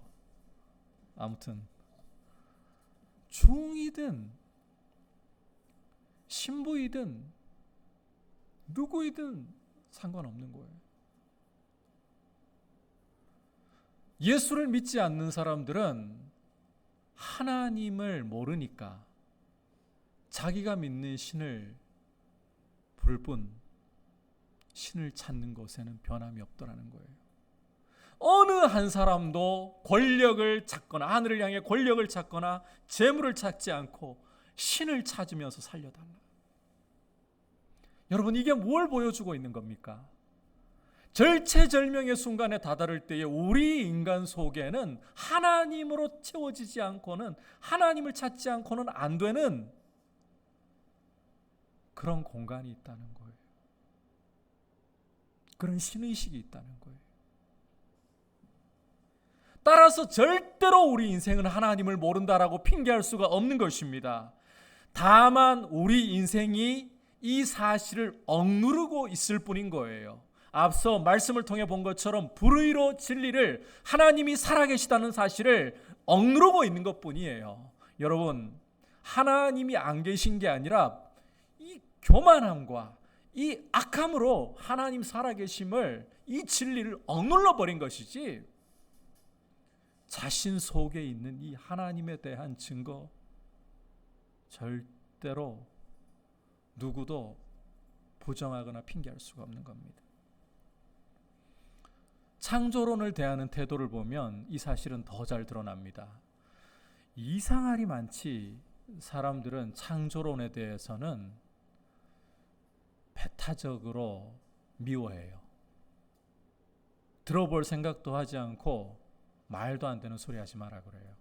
아무튼 중이든 신부이든 누구이든 상관없는 거예요. 예수를 믿지 않는 사람들은 하나님을 모르니까 자기가 믿는 신을 부를 뿐 신을 찾는 것에는 변함이 없더라는 거예요. 어느 한 사람도 권력을 찾거나 하늘을 향해 권력을 찾거나 재물을 찾지 않고 신을 찾으면서 살려달라. 여러분, 이게 뭘 보여주고 있는 겁니까? 절체절명의 순간에 다다를 때에 우리 인간 속에는 하나님으로 채워지지 않고는, 하나님을 찾지 않고는 안 되는 그런 공간이 있다는 거예요. 그런 신의식이 있다는 거예요. 따라서 절대로 우리 인생은 하나님을 모른다라고 핑계할 수가 없는 것입니다. 다만 우리 인생이 이 사실을 억누르고 있을 뿐인 거예요. 앞서 말씀을 통해 본 것처럼 불의로 진리를, 하나님이 살아계시다는 사실을 억누르고 있는 것뿐이에요. 여러분, 하나님이 안 계신 게 아니라 이 교만함과 이 악함으로 하나님 살아계심을, 이 진리를 억눌러 버린 것이지, 자신 속에 있는 이 하나님에 대한 증거 절대로 누구도 부정하거나 핑계할 수가 없는 겁니다. 창조론을 대하는 태도를 보면 이 사실은 더 잘 드러납니다. 이상하리 많지 사람들은 창조론에 대해서는 배타적으로 미워해요. 들어볼 생각도 하지 않고 말도 안 되는 소리 하지 마라 그래요.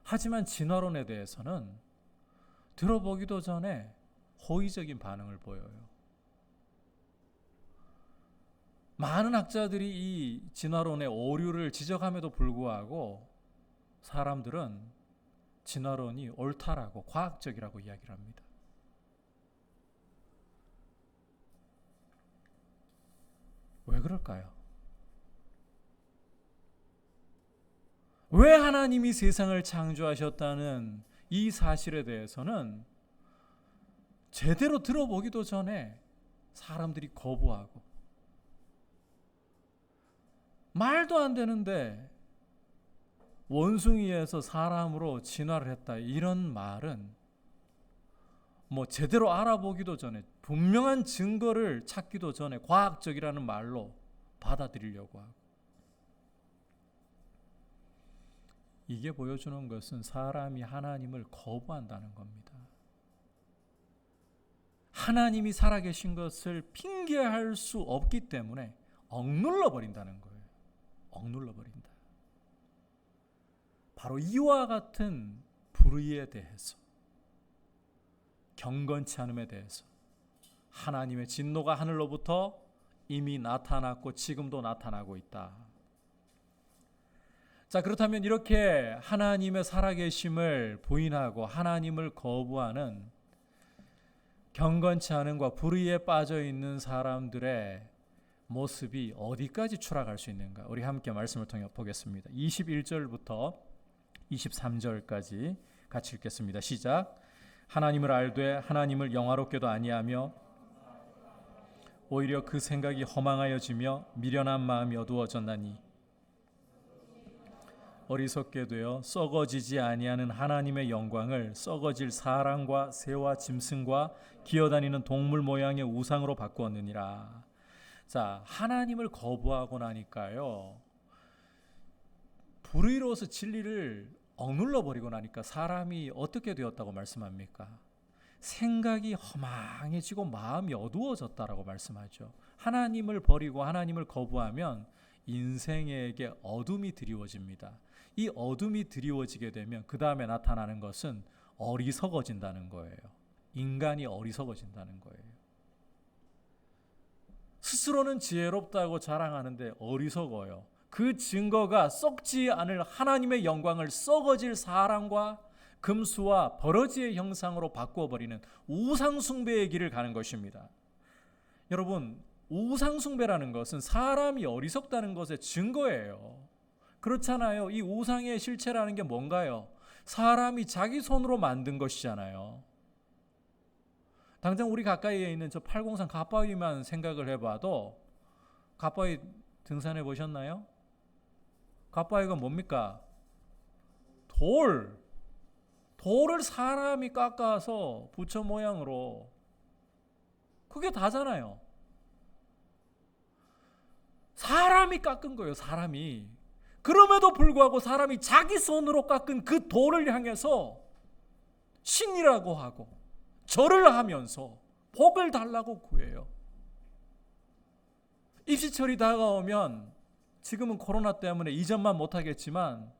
하지만 진화론에 대해서는 들어보기도 전에 호의적인 반응을 보여요. 많은 학자들이 이 진화론의 오류를 지적함에도 불구하고 사람들은 진화론이 옳다라고, 과학적이라고 이야기를 합니다. 왜 그럴까요? 왜 하나님이 세상을 창조하셨다는 이 사실에 대해서는 제대로 들어보기도 전에 사람들이 거부하고, 말도 안 되는데 원숭이에서 사람으로 진화를 했다, 이런 말은 제대로 알아보기도 전에, 분명한 증거를 찾기도 전에 과학적이라는 말로 받아들이려고 하고, 이게 보여주는 것은 사람이 하나님을 거부한다는 겁니다. 하나님이 살아계신 것을 핑계할 수 없기 때문에 억눌러 버린다는 거예요. 억눌러 버린다. 바로 이와 같은 불의에 대해서, 경건치 않음에 대해서 하나님의 진노가 하늘로부터 이미 나타났고 지금도 나타나고 있다. 자, 그렇다면 이렇게 하나님의 살아계심을 부인하고 하나님을 거부하는 경건치 않음과 불의에 빠져 있는 사람들의 모습이 어디까지 추락할 수 있는가? 우리 함께 말씀을 통해 보겠습니다. 21절부터 23절까지 같이 읽겠습니다. 시작. 하나님을 알되 하나님을 영화롭게도 아니하며 오히려 그 생각이 허망하여지며 미련한 마음이 어두워졌나니 어리석게 되어 썩어지지 아니하는 하나님의 영광을 썩어질 사람과 새와 짐승과 기어다니는 동물 모양의 우상으로 바꾸었느니라. 자, 하나님을 거부하고 나니까요, 불의로워서 진리를 억눌러 버리고 나니까 사람이 어떻게 되었다고 말씀합니까? 생각이 허망해지고 마음이 어두워졌다라고 말씀하죠. 하나님을 버리고 하나님을 거부하면 인생에게 어둠이 드리워집니다. 이 어둠이 드리워지게 되면 그 다음에 나타나는 것은 어리석어진다는 거예요. 인간이 어리석어진다는 거예요. 스스로는 지혜롭다고 자랑하는데 어리석어요. 그 증거가 썩지 않을 하나님의 영광을 썩어질 사람과 금수와 버러지의 형상으로 바꾸어버리는 우상숭배의 길을 가는 것입니다. 여러분, 우상숭배라는 것은 사람이 어리석다는 것의 증거예요. 그렇잖아요. 이 우상의 실체라는 게 뭔가요? 사람이 자기 손으로 만든 것이잖아요. 당장 우리 가까이에 있는 저 803 갓바위만 생각을 해봐도, 갓바위 등산해 보셨나요? 갓바위가 뭡니까? 돌을 사람이 깎아서 부처 모양으로, 그게 다잖아요. 사람이 깎은 거예요. 사람이. 그럼에도 불구하고 사람이 자기 손으로 깎은 그 돌을 향해서 신이라고 하고 절을 하면서 복을 달라고 구해요. 입시철이 다가오면, 지금은 코로나 때문에 이전만 못하겠지만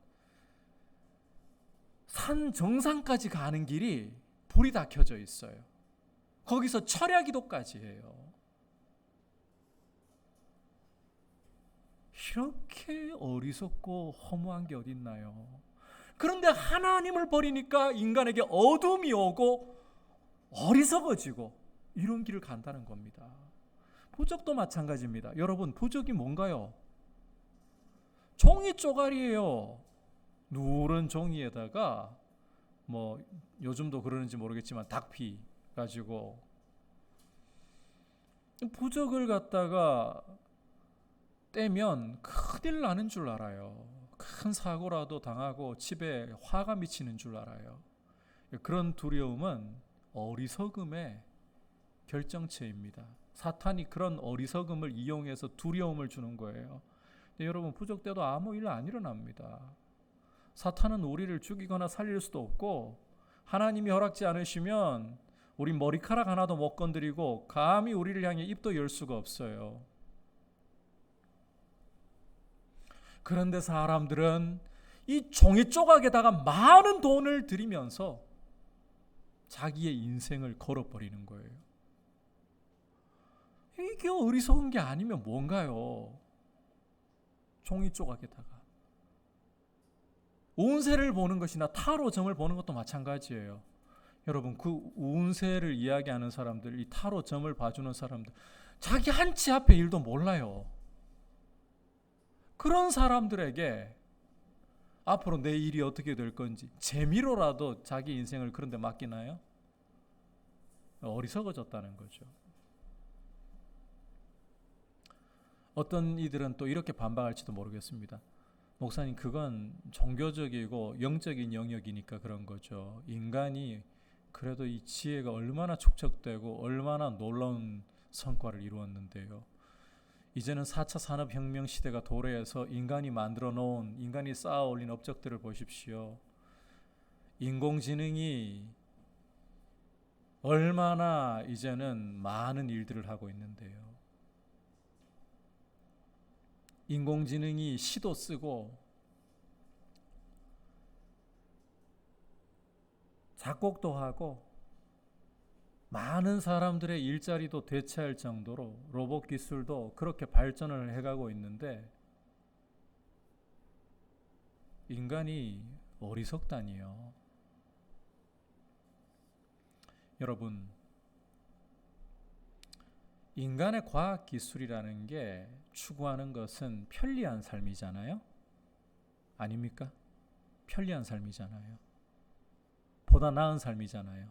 산 정상까지 가는 길이 불이 다 켜져 있어요. 거기서 철야기도까지 해요. 이렇게 어리석고 허무한 게 어딨나요? 그런데 하나님을 버리니까 인간에게 어둠이 오고 어리석어지고 이런 길을 간다는 겁니다. 부적도 마찬가지입니다. 여러분, 부적이 뭔가요? 종이 쪼가리예요. 누런 종이에다가 뭐 요즘도 그러는지 모르겠지만 닭피 가지고 부적을 갖다가 떼면 큰일 나는 줄 알아요. 큰 사고라도 당하고 집에 화가 미치는 줄 알아요. 그런 두려움은 어리석음의 결정체입니다. 사탄이 그런 어리석음을 이용해서 두려움을 주는 거예요. 근데 여러분, 부적 떼도 아무 일 안 일어납니다. 사탄은 우리를 죽이거나 살릴 수도 없고, 하나님이 허락지 않으시면 우리 머리카락 하나도 못 건드리고 감히 우리를 향해 입도 열 수가 없어요. 그런데 사람들은 이 종이 조각에다가 많은 돈을 들이면서 자기의 인생을 걸어버리는 거예요. 이게 어리석은 게 아니면 뭔가요? 종이 조각에다가 운세를 보는 것이나 타로 점을 보는 것도 마찬가지예요. 여러분, 그 운세를 이야기하는 사람들, 이 타로 점을 봐주는 사람들, 자기 한치 앞의 일도 몰라요. 그런 사람들에게 앞으로 내 일이 어떻게 될 건지 재미로라도 자기 인생을 그런 데 맡기나요? 어리석어졌다는 거죠. 어떤 이들은 또 이렇게 반박할지도 모르겠습니다. 목사님, 그건 종교적이고 영적인 영역이니까 그런 거죠. 인간이 그래도 이 지혜가 얼마나 축적되고 얼마나 놀라운 성과를 이루었는데요. 이제는 4차 산업혁명 시대가 도래해서 인간이 만들어 놓은, 인간이 쌓아 올린 업적들을 보십시오. 인공지능이 얼마나 이제는 많은 일들을 하고 있는데요. 인공지능이 시도 쓰고 작곡도 하고 많은 사람들의 일자리도 대체할 정도로 로봇 기술도 그렇게 발전을 해가고 있는데 인간이 어리석다니요. 여러분, 인간의 과학 기술이라는 게 추구하는 것은 편리한 삶이잖아요. 아닙니까? 편리한 삶이잖아요. 보다 나은 삶이잖아요.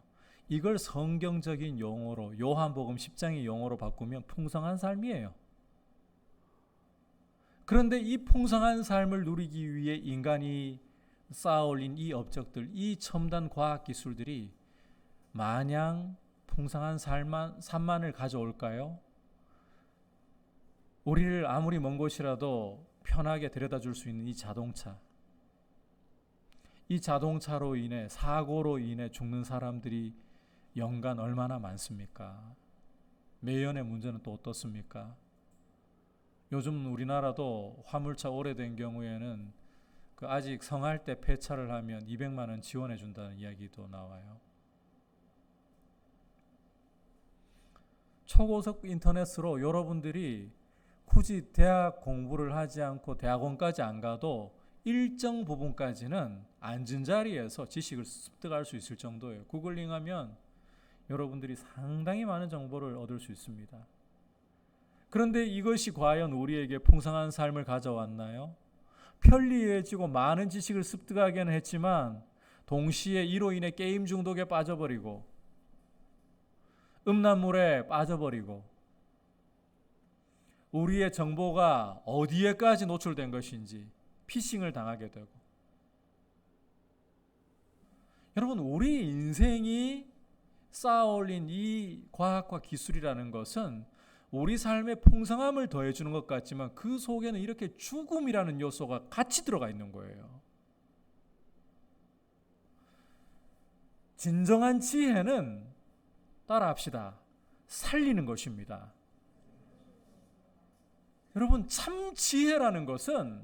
이걸 성경적인 용어로, 요한복음 10장의 용어로 바꾸면 풍성한 삶이에요. 그런데 이 풍성한 삶을 누리기 위해 인간이 쌓아올린 이 업적들, 이 첨단 과학 기술들이 마냥 풍성한 삶만을 가져올까요? 우리를 아무리 먼 곳이라도 편하게 데려다 줄 수 있는 이 자동차, 이 자동차로 인해, 사고로 인해 죽는 사람들이 연간 얼마나 많습니까? 매연의 문제는 또 어떻습니까? 요즘 우리나라도 화물차 오래된 경우에는 그 아직 성할 때 폐차를 하면 200만 원 지원해 준다는 이야기도 나와요. 초고속 인터넷으로 여러분들이 굳이 대학 공부를 하지 않고 대학원까지 안 가도 일정 부분까지는 앉은 자리에서 지식을 습득할 수 있을 정도예요. 구글링하면 여러분들이 상당히 많은 정보를 얻을 수 있습니다. 그런데 이것이 과연 우리에게 풍성한 삶을 가져왔나요? 편리해지고 많은 지식을 습득하기는 했지만 동시에 이로 인해 게임 중독에 빠져버리고 음란물에 빠져버리고 우리의 정보가 어디에까지 노출된 것인지 피싱을 당하게 되고, 여러분, 우리 인생이 쌓아올린 이 과학과 기술이라는 것은 우리 삶의 풍성함을 더해주는 것 같지만 그 속에는 이렇게 죽음이라는 요소가 같이 들어가 있는 거예요. 진정한 지혜는 따라합시다. 살리는 것입니다. 여러분, 참 지혜라는 것은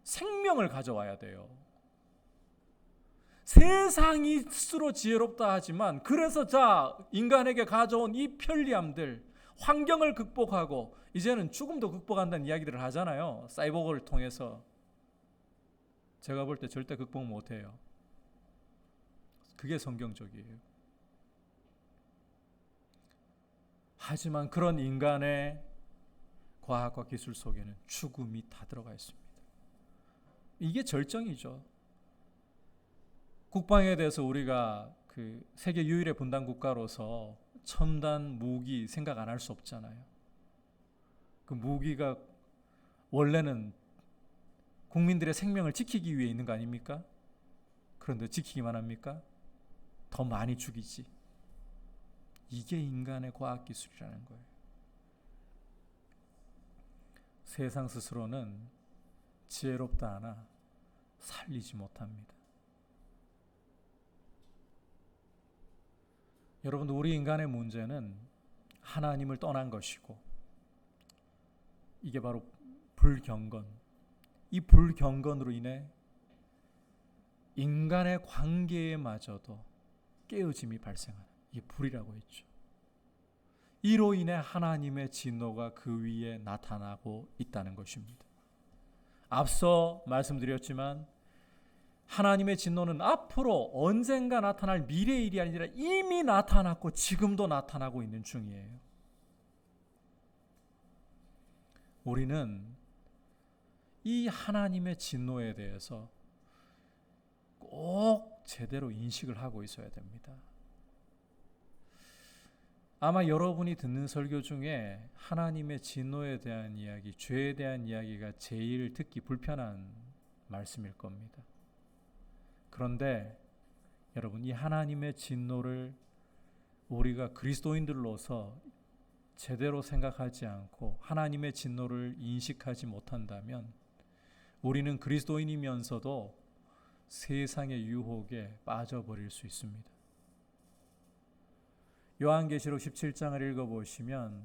생명을 가져와야 돼요. 세상이 스스로 지혜롭다 하지만 그래서 인간에게 가져온 이 편리함들, 환경을 극복하고 이제는 죽음도 극복한다는 이야기들을 하잖아요. 사이보그를 통해서. 제가 볼 때 절대 극복 못해요. 그게 성경적이에요. 하지만 그런 인간의 과학과 기술 속에는 죽음이 다 들어가 있습니다. 이게 절정이죠. 국방에 대해서 우리가 그 세계 유일의 분단 국가로서 첨단 무기 생각 안 할 수 없잖아요. 그 무기가 원래는 국민들의 생명을 지키기 위해 있는 거 아닙니까? 그런데 지키기만 합니까? 더 많이 죽이지. 이게 인간의 과학기술이라는 거예요. 세상 스스로는 지혜롭다 하나 살리지 못합니다. 여러분, 우리 인간의 문제는 하나님을 떠난 것이고, 이게 바로 불경건. 이 불경건으로 인해 인간의 관계에마저도 깨어짐이 발생하는, 이게 불이라고 했죠. 이로 인해 하나님의 진노가 그 위에 나타나고 있다는 것입니다. 앞서 말씀드렸지만 하나님의 진노는 앞으로 언젠가 나타날 미래의 일이 아니라 이미 나타났고 지금도 나타나고 있는 중이에요. 우리는 이 하나님의 진노에 대해서 꼭 제대로 인식을 하고 있어야 됩니다. 아마 여러분이 듣는 설교 중에 하나님의 진노에 대한 이야기, 죄에 대한 이야기가 제일 듣기 불편한 말씀일 겁니다. 그런데 여러분, 이 하나님의 진노를 우리가 그리스도인들로서 제대로 생각하지 않고 하나님의 진노를 인식하지 못한다면 우리는 그리스도인이면서도 세상의 유혹에 빠져버릴 수 있습니다. 요한계시록 17장을 읽어보시면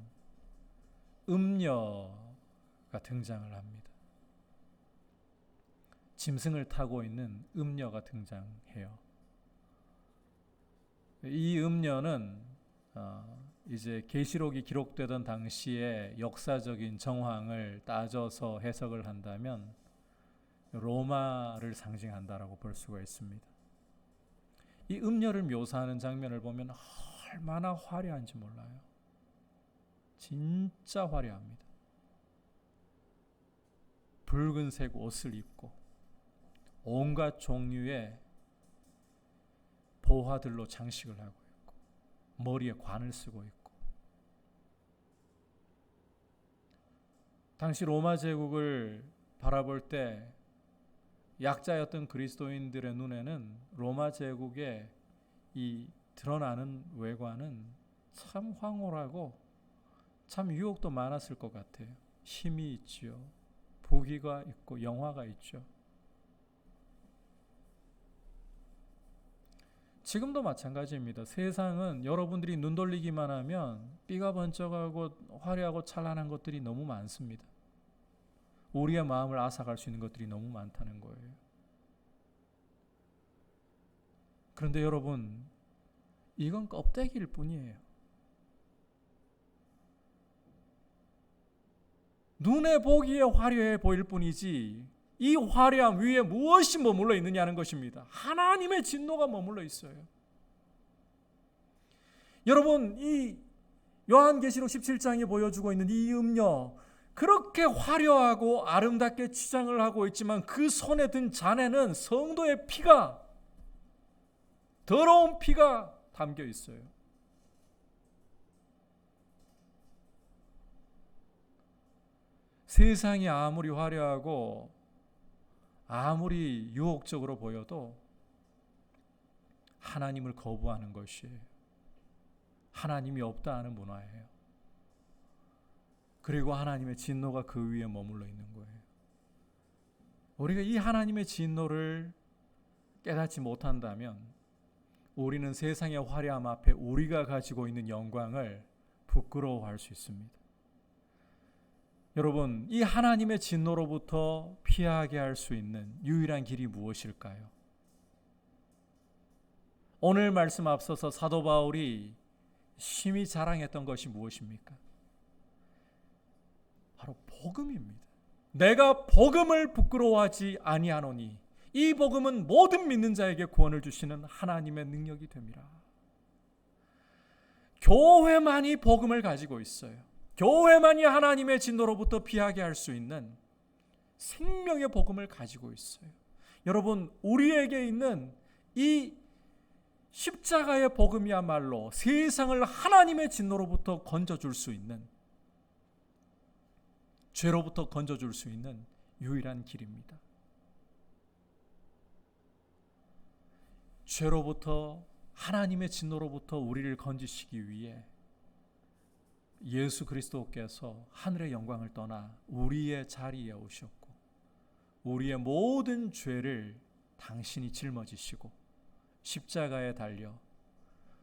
음녀가 등장을 합니다. 짐승을 타고 있는 음녀가 등장해요. 이 음녀는 이제 계시록이 기록되던 당시의 역사적인 정황을 따져서 해석을 한다면 로마를 상징한다라고 볼 수가 있습니다. 이 음녀를 묘사하는 장면을 보면 얼마나 화려한지 몰라요. 진짜 화려합니다. 붉은색 옷을 입고 온갖 종류의 보화들로 장식을 하고 있고 머리에 관을 쓰고 있고, 당시 로마 제국을 바라볼 때 약자였던 그리스도인들의 눈에는 로마 제국의 이 드러나는 외관은 참 황홀하고 참 유혹도 많았을 것 같아요. 힘이 있지요. 부귀가 있고 영화가 있죠. 지금도 마찬가지입니다. 세상은 여러분들이 눈 돌리기만 하면 삐가 번쩍하고 화려하고 찬란한 것들이 너무 많습니다. 우리의 마음을 앗아갈 수 있는 것들이 너무 많다는 거예요. 그런데 여러분, 이건 껍데기일 뿐이에요. 눈에 보기에 화려해 보일 뿐이지 이 화려함 위에 무엇이 머물러 있느냐는 것입니다. 하나님의 진노가 머물러 있어요. 여러분, 이 요한계시록 17장이 보여주고 있는 이 음녀, 그렇게 화려하고 아름답게 치장을 하고 있지만 그 손에 든 잔에는 성도의 피가, 더러운 피가 담겨 있어요. 세상이 아무리 화려하고 아무리 유혹적으로 보여도 하나님을 거부하는 것이에요. 하나님이 없다 하는 문화예요. 그리고 하나님의 진노가 그 위에 머물러 있는 거예요. 우리가 이 하나님의 진노를 깨닫지 못한다면 우리는 세상의 화려함 앞에 우리가 가지고 있는 영광을 부끄러워할 수 있습니다. 여러분, 이 하나님의 진노로부터 피하게 할 수 있는 유일한 길이 무엇일까요? 오늘 말씀 앞서서 사도 바울이 심히 자랑했던 것이 무엇입니까? 바로 복음입니다. 내가 복음을 부끄러워하지 아니하노니 이 복음은 모든 믿는 자에게 구원을 주시는 하나님의 능력이 됨이라. 교회만이 복음을 가지고 있어요. 교회만이 하나님의 진노로부터 피하게 할 수 있는 생명의 복음을 가지고 있어요. 여러분, 우리에게 있는 이 십자가의 복음이야말로 세상을 하나님의 진노로부터 건져줄 수 있는, 죄로부터 건져줄 수 있는 유일한 길입니다. 죄로부터, 하나님의 진노로부터 우리를 건지시기 위해 예수 그리스도께서 하늘의 영광을 떠나 우리의 자리에 오셨고 우리의 모든 죄를 당신이 짊어지시고 십자가에 달려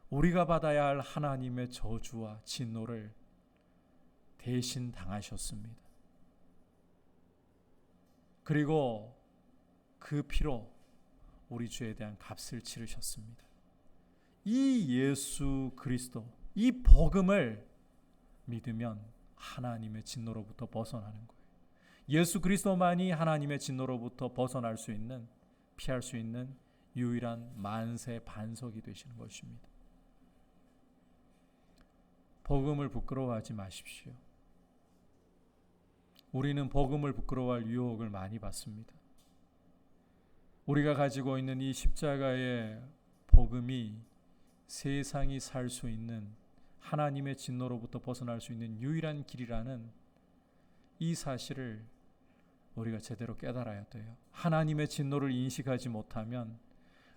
우리가 받아야 할 하나님의 저주와 진노를 대신 당하셨습니다. 그리고 그 피로 우리 죄에 대한 값을 치르셨습니다. 이 예수 그리스도, 이 복음을 믿으면 하나님의 진노로부터 벗어나는 거예요. 예수 그리스도만이 하나님의 진노로부터 벗어날 수 있는, 피할 수 있는 유일한 만세 반석이 되시는 것입니다. 복음을 부끄러워하지 마십시오. 우리는 복음을 부끄러워할 유혹을 많이 받습니다. 우리가 가지고 있는 이 십자가의 복음이 세상이 살 수 있는, 하나님의 진노로부터 벗어날 수 있는 유일한 길이라는 이 사실을 우리가 제대로 깨달아야 돼요. 하나님의 진노를 인식하지 못하면,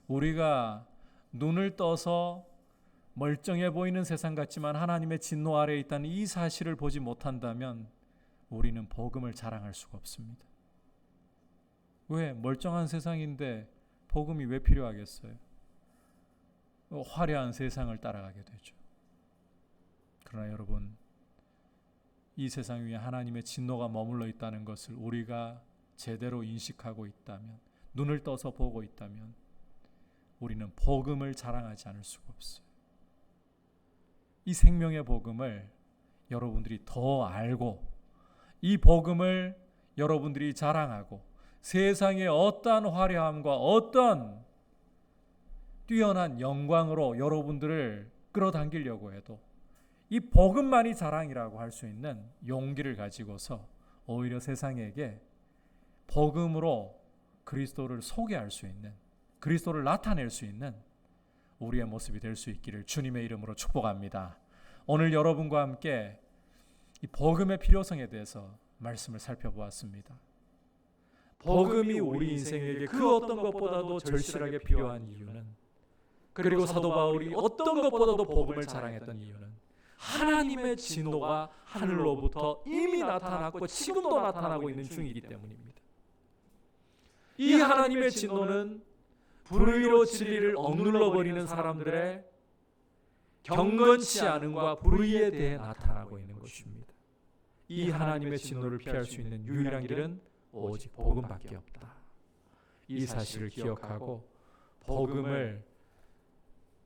우리가 눈을 떠서 멀쩡해 보이는 세상 같지만 하나님의 진노 아래에 있다는 이 사실을 보지 못한다면 우리는 복음을 자랑할 수가 없습니다. 왜? 멀쩡한 세상인데 복음이 왜 필요하겠어요? 화려한 세상을 따라가게 되죠. 그러나 여러분, 이 세상 위에 하나님의 진노가 머물러 있다는 것을 우리가 제대로 인식하고 있다면, 눈을 떠서 보고 있다면 우리는 복음을 자랑하지 않을 수가 없어요. 이 생명의 복음을 여러분들이 더 알고, 이 복음을 여러분들이 자랑하고, 세상의 어떠한 화려함과 어떤 뛰어난 영광으로 여러분들을 끌어당기려고 해도 이 복음만이 자랑이라고 할 수 있는 용기를 가지고서 오히려 세상에게 복음으로 그리스도를 소개할 수 있는, 그리스도를 나타낼 수 있는 우리의 모습이 될 수 있기를 주님의 이름으로 축복합니다. 오늘 여러분과 함께 이 복음의 필요성에 대해서 말씀을 살펴보았습니다. 복음이 우리 인생에게 그 어떤 것보다도 절실하게 필요한 이유는, 그리고 사도 바울이 어떤 것보다도 복음을 자랑했던 이유는 하나님의 진노가 하늘로부터 이미 나타났고 지금도 나타나고 있는 중이기 때문입니다. 이 하나님의 진노는 불의로 진리를 억눌러 버리는 사람들의 경건치 않음과 불의에 대해 나타나고 있는 것입니다. 이 하나님의 진노를 피할 수 있는 유일한 길은 오직 복음밖에 없다. 이 사실을 기억하고 복음을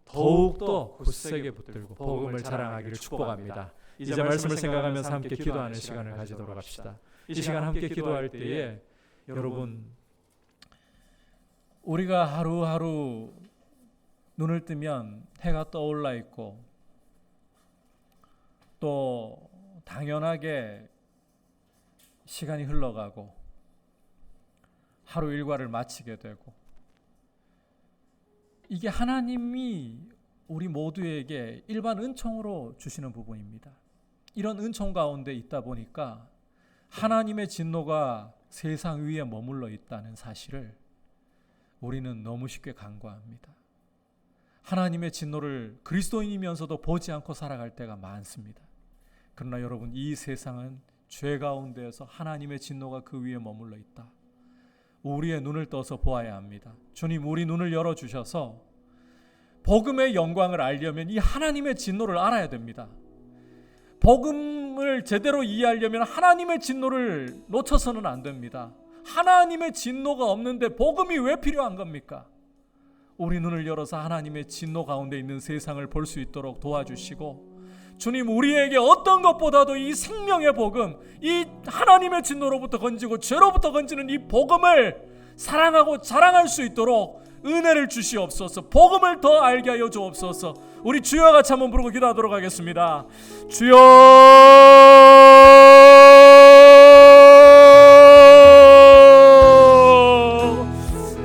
더욱더 굳세게 붙들고 복음을 자랑하기를 축복합니다. 이제 말씀을 생각하면서 함께 기도하는 시간을 가지도록 합시다. 이 시간 함께 기도할 때에 여러분, 우리가 하루하루 눈을 뜨면 해가 떠올라 있고 또 당연하게 시간이 흘러가고 하루 일과를 마치게 되고, 이게 하나님이 우리 모두에게 일반 은총으로 주시는 부분입니다. 이런 은총 가운데 있다 보니까 하나님의 진노가 세상 위에 머물러 있다는 사실을 우리는 너무 쉽게 간과합니다. 하나님의 진노를 그리스도인이면서도 보지 않고 살아갈 때가 많습니다. 그러나 여러분, 이 세상은 죄 가운데에서 하나님의 진노가 그 위에 머물러 있다. 우리의 눈을 떠서 보아야 합니다. 주님, 우리 눈을 열어주셔서 복음의 영광을 알려면 이 하나님의 진노를 알아야 됩니다. 복음을 제대로 이해하려면 하나님의 진노를 놓쳐서는 안 됩니다. 하나님의 진노가 없는데 복음이 왜 필요한 겁니까? 우리 눈을 열어서 하나님의 진노 가운데 있는 세상을 볼 수 있도록 도와주시고, 주님, 우리에게 어떤 것보다도 이 생명의 복음, 이 하나님의 진노로부터 건지고 죄로부터 건지는 이 복음을 사랑하고 자랑할 수 있도록 은혜를 주시옵소서. 복음을 더 알게 하여 주옵소서. 우리 주여 같이 한번 부르고 기도하도록 하겠습니다. 주여,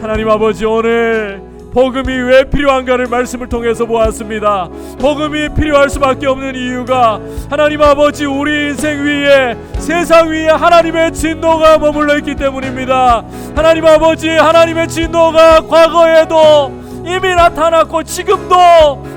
하나님 아버지, 오늘 복음이 왜 필요한가를 말씀을 통해서 보았습니다. 복음이 필요할 수밖에 없는 이유가 하나님 아버지, 우리 인생 위에, 세상 위에 하나님의 진노가 머물러 있기 때문입니다. 하나님 아버지, 하나님의 진노가 과거에도 이미 나타났고 지금도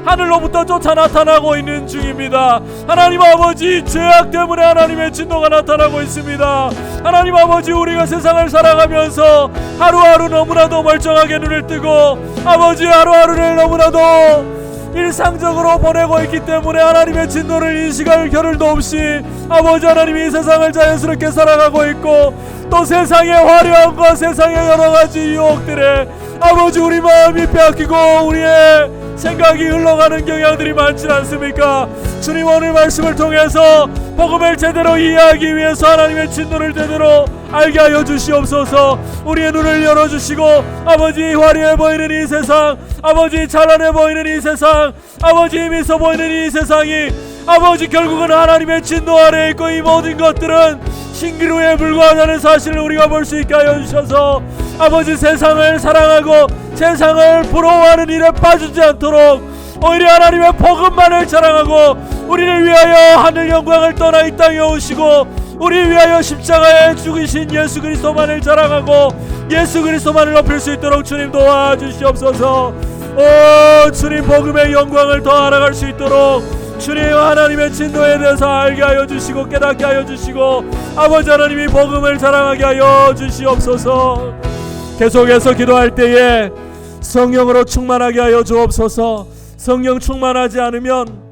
하늘로부터 쫓아 나타나고 있는 중입니다. 하나님 아버지, 죄악 때문에 하나님의 진노가 나타나고 있습니다. 하나님 아버지, 우리가 세상을 살아가면서 하루하루 너무나도 멀쩡하게 눈을 뜨고 아버지, 하루하루를 너무나도 일상적으로 보내고 있기 때문에 하나님의 진노를 인식할 겨를도 없이 아버지 하나님이 이 세상을 자연스럽게 살아가고 있고, 또 세상의 화려함과 세상의 여러가지 유혹들에 아버지 우리 마음이 빼앗기고 우리의 생각이 흘러가는 경향들이 많지 않습니까? 주님, 오늘 말씀을 통해서 복음을 제대로 이해하기 위해서 하나님의 진노를 제대로 알게 하여 주시옵소서. 우리의 눈을 열어주시고 아버지, 화려해 보이는 이 세상, 아버지 찬란해 보이는 이 세상, 아버지 힘 있어 보이는 이 세상이 아버지 결국은 하나님의 진노 아래에 있고, 이 모든 것들은 신기루에 불과하다는 사실을 우리가 볼 수 있게 하여 주셔서 아버지, 세상을 사랑하고 세상을 부러워하는 일에 빠지지 않도록 오히려 하나님의 복음만을 자랑하고 우리를 위하여 하늘 영광을 떠나 이 땅에 오시고 우리 위하여 십자가에 죽으신 예수 그리스도만을 자랑하고 예수 그리스도만을 높일 수 있도록 주님 도와주시옵소서. 오 주님, 복음의 영광을 더 알아갈 수 있도록 주님, 하나님의 진노에 대해서 알게 하여 주시고 깨닫게 하여 주시고 아버지 하나님이 복음을 자랑하게 하여 주시옵소서. 계속해서 기도할 때에 성령으로 충만하게 하여 주옵소서. 성령 충만하지 않으면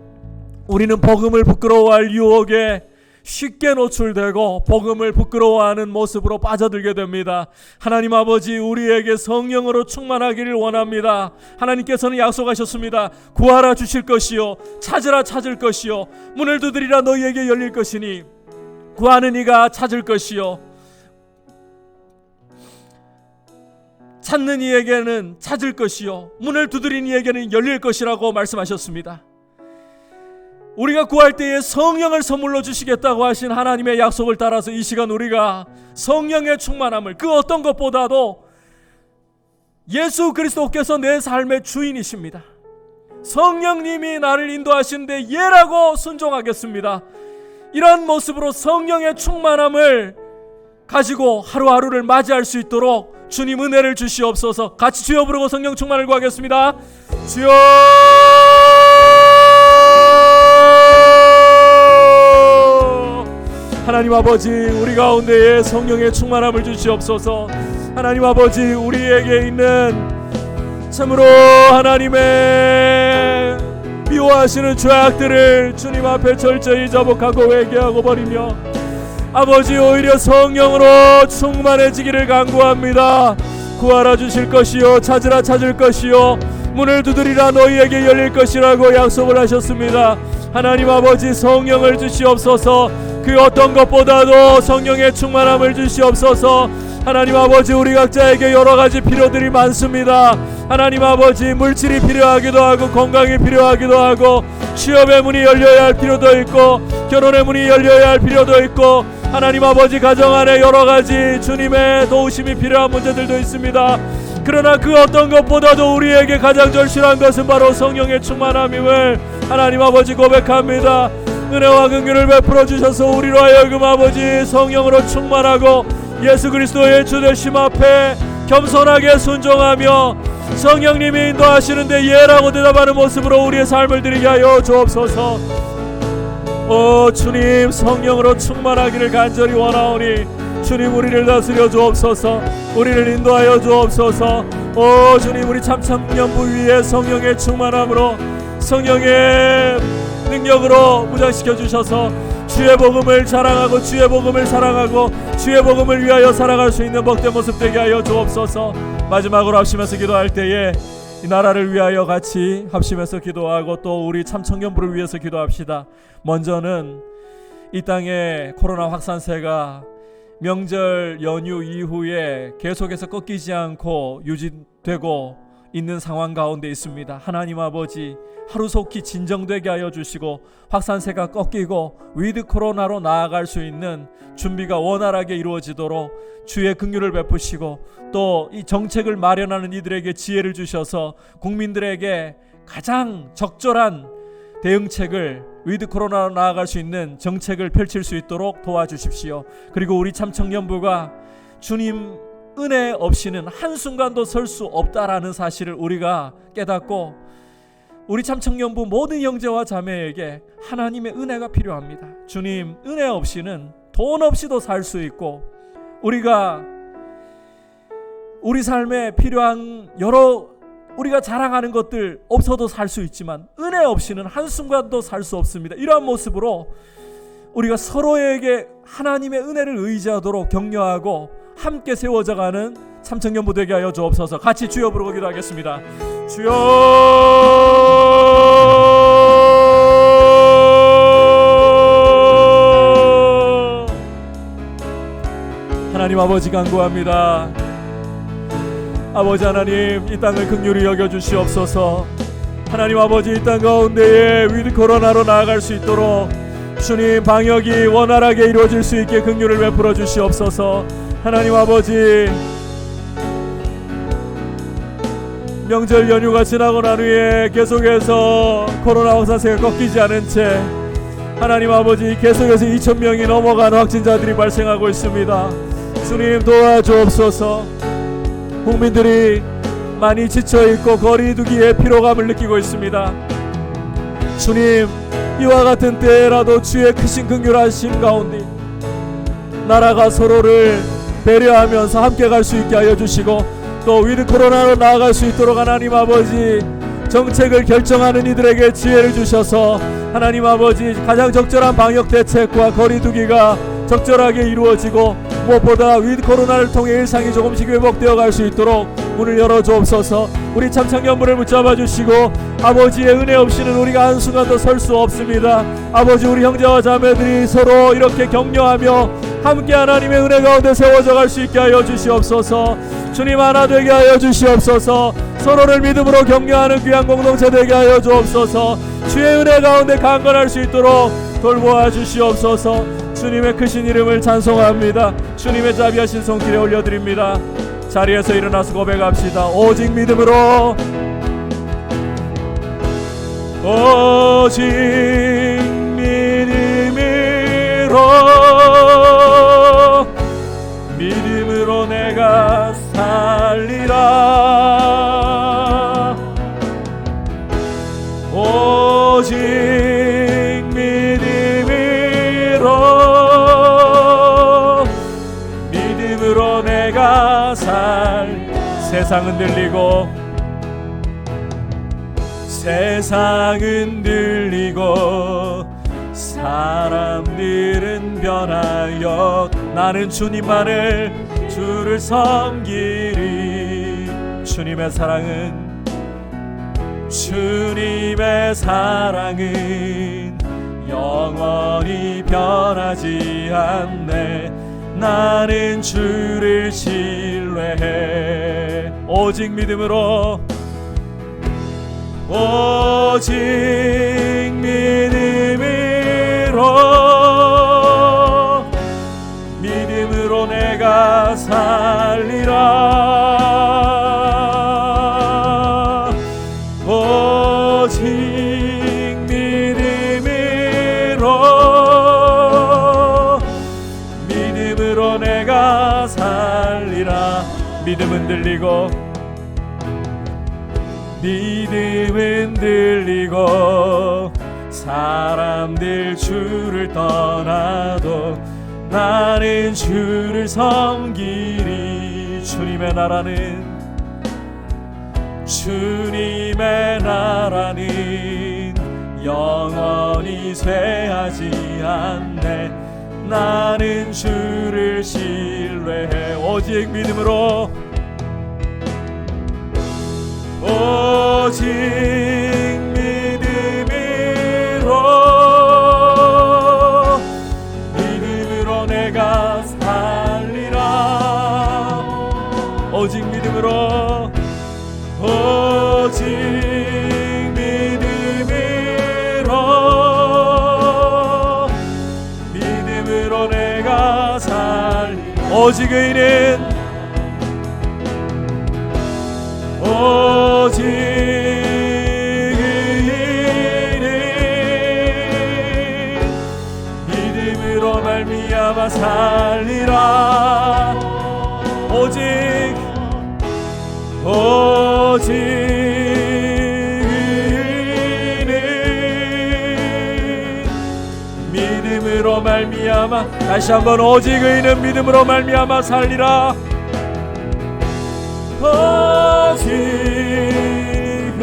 우리는 복음을 부끄러워할 유혹에 쉽게 노출되고 복음을 부끄러워하는 모습으로 빠져들게 됩니다. 하나님 아버지, 우리에게 성령으로 충만하기를 원합니다. 하나님께서는 약속하셨습니다. 구하라 주실 것이요, 찾으라 찾을 것이요, 문을 두드리라 너희에게 열릴 것이니 구하는 이가 찾을 것이요, 찾는 이에게는 찾을 것이요, 문을 두드린 이에게는 열릴 것이라고 말씀하셨습니다. 우리가 구할 때에 성령을 선물로 주시겠다고 하신 하나님의 약속을 따라서 이 시간 우리가 성령의 충만함을, 그 어떤 것보다도 예수 그리스도께서 내 삶의 주인이십니다. 성령님이 나를 인도하시는데 예라고 순종하겠습니다. 이런 모습으로 성령의 충만함을 가지고 하루하루를 맞이할 수 있도록 주님 은혜를 주시옵소서. 같이 주여 부르고 성령 충만을 구하겠습니다. 주여, 하나님 아버지, 우리 가운데에 성령의 충만함을 주시옵소서. 하나님 아버지, 우리에게 있는 참으로 하나님의 미워하시는 죄악들을 주님 앞에 철저히 자복하고 회개하고 버리며 아버지, 오히려 성령으로 충만해지기를 간구합니다. 구하라 주실 것이요, 찾으라 찾을 것이요, 문을 두드리라 너희에게 열릴 것이라고 약속을 하셨습니다. 하나님 아버지, 성령을 주시옵소서. 그 어떤 것보다도 성령의 충만함을 주시옵소서. 하나님 아버지, 우리 각자에게 여러가지 필요들이 많습니다. 하나님 아버지, 물질이 필요하기도 하고 건강이 필요하기도 하고 취업의 문이 열려야 할 필요도 있고 결혼의 문이 열려야 할 필요도 있고 하나님 아버지, 가정 안에 여러가지 주님의 도우심이 필요한 문제들도 있습니다. 그러나 그 어떤 것보다도 우리에게 가장 절실한 것은 바로 성령의 충만함임을 하나님 아버지 고백합니다. 은혜와 긍휼을 베풀어 주셔서 우리로 하여금 아버지 성령으로 충만하고 예수 그리스도의 주 되심 앞에 겸손하게 순종하며 성령님이 인도하시는데 예라고 대답하는 모습으로 우리의 삶을 드리게 하여 주옵소서. 오 주님, 성령으로 충만하기를 간절히 원하오니 주님, 우리를 다스려 주옵소서. 우리를 인도하여 주옵소서. 오 주님, 우리 참청년부 위에 성령의 충만함으로 성령의 능력으로 무장시켜 주셔서 주의 복음을 자랑하고 주의 복음을 사랑하고 주의 복음을 위하여 살아갈 수 있는 복된 모습 되게 하여 주옵소서. 마지막으로 합심해서 기도할 때에 이 나라를 위하여 같이 합심해서 기도하고 또 우리 참청년부를 위해서 기도합시다. 먼저는 이 땅에 코로나 확산세가 명절 연휴 이후에 계속해서 꺾이지 않고 유지되고 있는 상황 가운데 있습니다. 하나님 아버지, 하루속히 진정되게 하여 주시고 확산세가 꺾이고 위드 코로나로 나아갈 수 있는 준비가 원활하게 이루어지도록 주의 긍휼을 베푸시고 또 이 정책을 마련하는 이들에게 지혜를 주셔서 국민들에게 가장 적절한 대응책을, 위드 코로나로 나아갈 수 있는 정책을 펼칠 수 있도록 도와주십시오. 그리고 우리 참청년부가 주님 은혜 없이는 한순간도 설 수 없다라는 사실을 우리가 깨닫고 우리 참청년부 모든 형제와 자매에게 하나님의 은혜가 필요합니다. 주님 은혜 없이는 돈 없이도 살 수 있고 우리가 우리 삶에 필요한 여러 우리가 자랑하는 것들 없어도 살 수 있지만 은혜 없이는 한순간도 살 수 없습니다. 이러한 모습으로 우리가 서로에게 하나님의 은혜를 의지하도록 격려하고 함께 세워져가는 참청년부 되게 하여 주옵소서. 같이 주여 부르고 기도하겠습니다. 주여, 하나님 아버지 간구합니다. 아버지 하나님, 이 땅을 긍휼히 여겨주시옵소서. 하나님 아버지, 이 땅 가운데에 위드 코로나로 나아갈 수 있도록 주님 방역이 원활하게 이루어질 수 있게 긍휼을 베풀어 주시옵소서. 하나님 아버지, 명절 연휴가 지나고 난 후에 계속해서 코로나 확산세가 꺾이지 않은 채 하나님 아버지 계속해서 2,000명이 넘어간 확진자들이 발생하고 있습니다. 주님 도와주옵소서. 국민들이 많이 지쳐있고 거리두기에 피로감을 느끼고 있습니다. 주님, 이와 같은 때라도 주의 크신 긍휼하심 가운데 나라가 서로를 배려하면서 함께 갈 수 있게 하여 주시고 또 위드 코로나로 나아갈 수 있도록 하나님 아버지 정책을 결정하는 이들에게 지혜를 주셔서 하나님 아버지 가장 적절한 방역 대책과 거리두기가 적절하게 이루어지고 무엇보다 위드 코로나를 통해 일상이 조금씩 회복되어 갈 수 있도록 문을 열어 주옵소서. 우리 참청년부를 붙잡아 주시고 아버지의 은혜 없이는 우리가 한순간도 설 수 없습니다. 아버지, 우리 형제와 자매들이 서로 이렇게 격려하며 함께 하나님의 은혜 가운데 세워져 갈 수 있게 하여 주시옵소서. 주님 하나 되게 하여 주시옵소서. 서로를 믿음으로 격려하는 귀한 공동체 되게 하여 주옵소서. 주의 은혜 가운데 강건할 수 있도록 돌보아 주시옵소서. 주님의 크신 이름을 찬송합니다. 주님의 자비하신 손길에 올려드립니다. 자리에서 일어나서 고백합시다. 오직 믿음으로, 오직 믿음으로, 믿음으로 내가 살리라. 오직 믿음으로 내가 세상은 들리고 사람들은 변하여 나는 주를 섬기리. 주님의 사랑은 영원히 변하지 않네. 나는 주를 신뢰해. 오직 믿음으로, 오직 믿음으로 내가 살리라. 오직 믿음으로 내가 살리라. 믿음은 들리고 사람들 주를 떠나도 나는 주를 섬기리. 주님의 나라는 영원히 쇠하지 않네. 나는 주를 신뢰해. 오직 믿음으로, 오직 믿음으로 내가 살 오직 의인은 오직 의인은 믿음으로 말미암아 살리라. 오직 의인은 믿음으로 말미암아, 다시 한번 오직 의인은 믿음으로 말미암아 살리라. 오직 의인은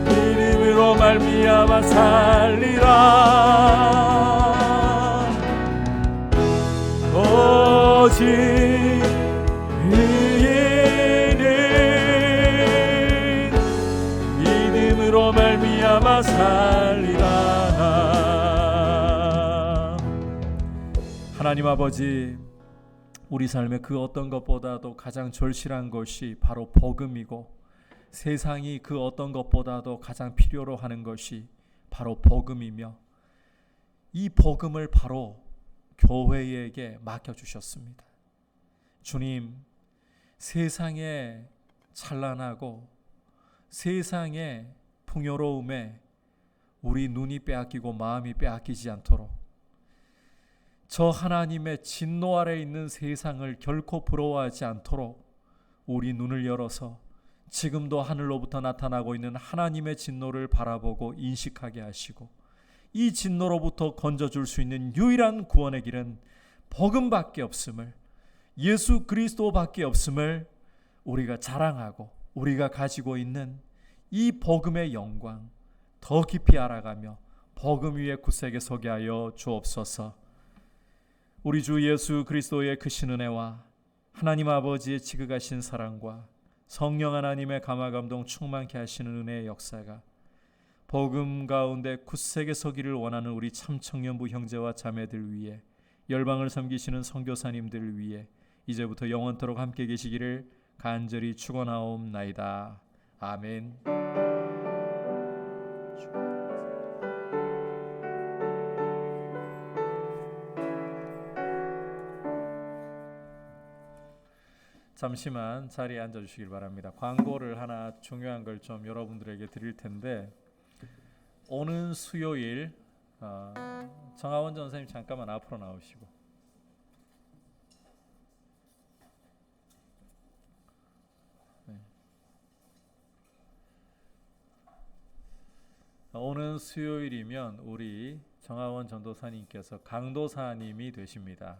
믿음으로 말미암아 살리라. 오직 의인은 믿음으로 말미암아 살리라. 하나님 아버지, 우리 삶의 그 어떤 것보다도 가장 절실한 것이 바로 복음이고, 세상이 그 어떤 것보다도 가장 필요로 하는 것이 바로 복음이며, 이 복음을 바로 교회에게 맡겨주셨습니다. 주님, 세상의 찬란하고 세상의 풍요로움에 우리 눈이 빼앗기고 마음이 빼앗기지 않도록, 저 하나님의 진노 아래 있는 세상을 결코 부러워하지 않도록 우리 눈을 열어서 지금도 하늘로부터 나타나고 있는 하나님의 진노를 바라보고 인식하게 하시고, 이 진노로부터 건져줄 수 있는 유일한 구원의 길은 복음밖에 없음을, 예수 그리스도밖에 없음을 우리가 자랑하고, 우리가 가지고 있는 이 복음의 영광 더 깊이 알아가며 복음 위에 굳세게 서게 하여 주옵소서. 우리 주 예수 그리스도의 크신 은혜와 하나님 아버지의 지극하신 사랑과 성령 하나님의 감화 감동 충만케 하시는 은혜의 역사가 복음 가운데 굳세게 서기를 원하는 우리 참 청년부 형제와 자매들 위해, 열방을 섬기시는 선교사님들 위해 이제부터 영원토록 함께 계시기를 간절히 축원하옵나이다. 아멘. 잠시만 자리에 앉아 주시길 바랍니다. 광고를 하나 중요한 걸 좀 여러분들에게 드릴 텐데, 오는 수요일 정하원 전사님 잠깐만 앞으로 나오시고, 오는 수요일이면 우리 정하원 전도사님께서 강도사님이 되십니다.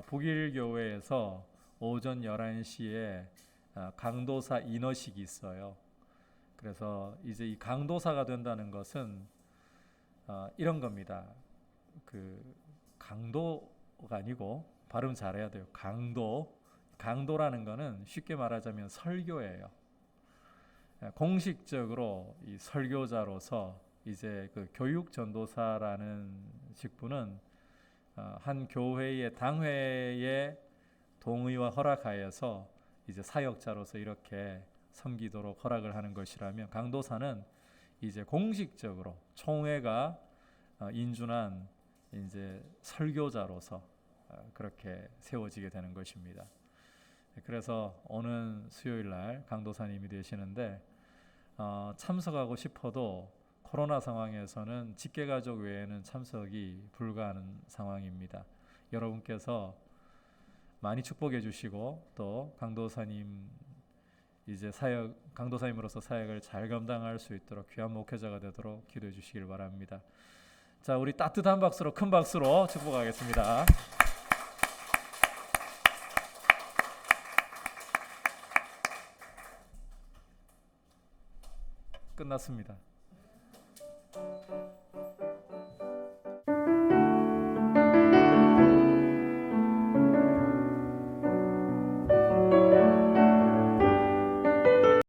북일교회에서 오전 11시에 강도사 인허식이 있어요. 그래서 이제 이 강도사가 된다는 것은 이런 겁니다. 그 강도가 아니고 발음 잘해야 돼요. 강도라는 거는 쉽게 말하자면 설교예요. 공식적으로 이 설교자로서 이제 그 교육 전도사라는 직분은 한 교회의 당회의 동의와 허락하여서 이제 사역자로서 이렇게 섬기도록 허락을 하는 것이라면, 강도사는 이제 공식적으로 총회가 인준한 이제 설교자로서 그렇게 세워지게 되는 것입니다. 그래서 오는 수요일 날 강도사님이 되시는데, 참석하고 싶어도 코로나 상황에서는 직계가족 외에는 참석이 불가하는 상황입니다. 여러분께서 많이 축복해 주시고, 또 강도사님 이제 강도사님으로서 사역을 잘 감당할 수 있도록 귀한 목회자가 되도록 기도해 주시길 바랍니다. 자, 우리 따뜻한 박수로, 큰 박수로 축복하겠습니다. 끝났습니다.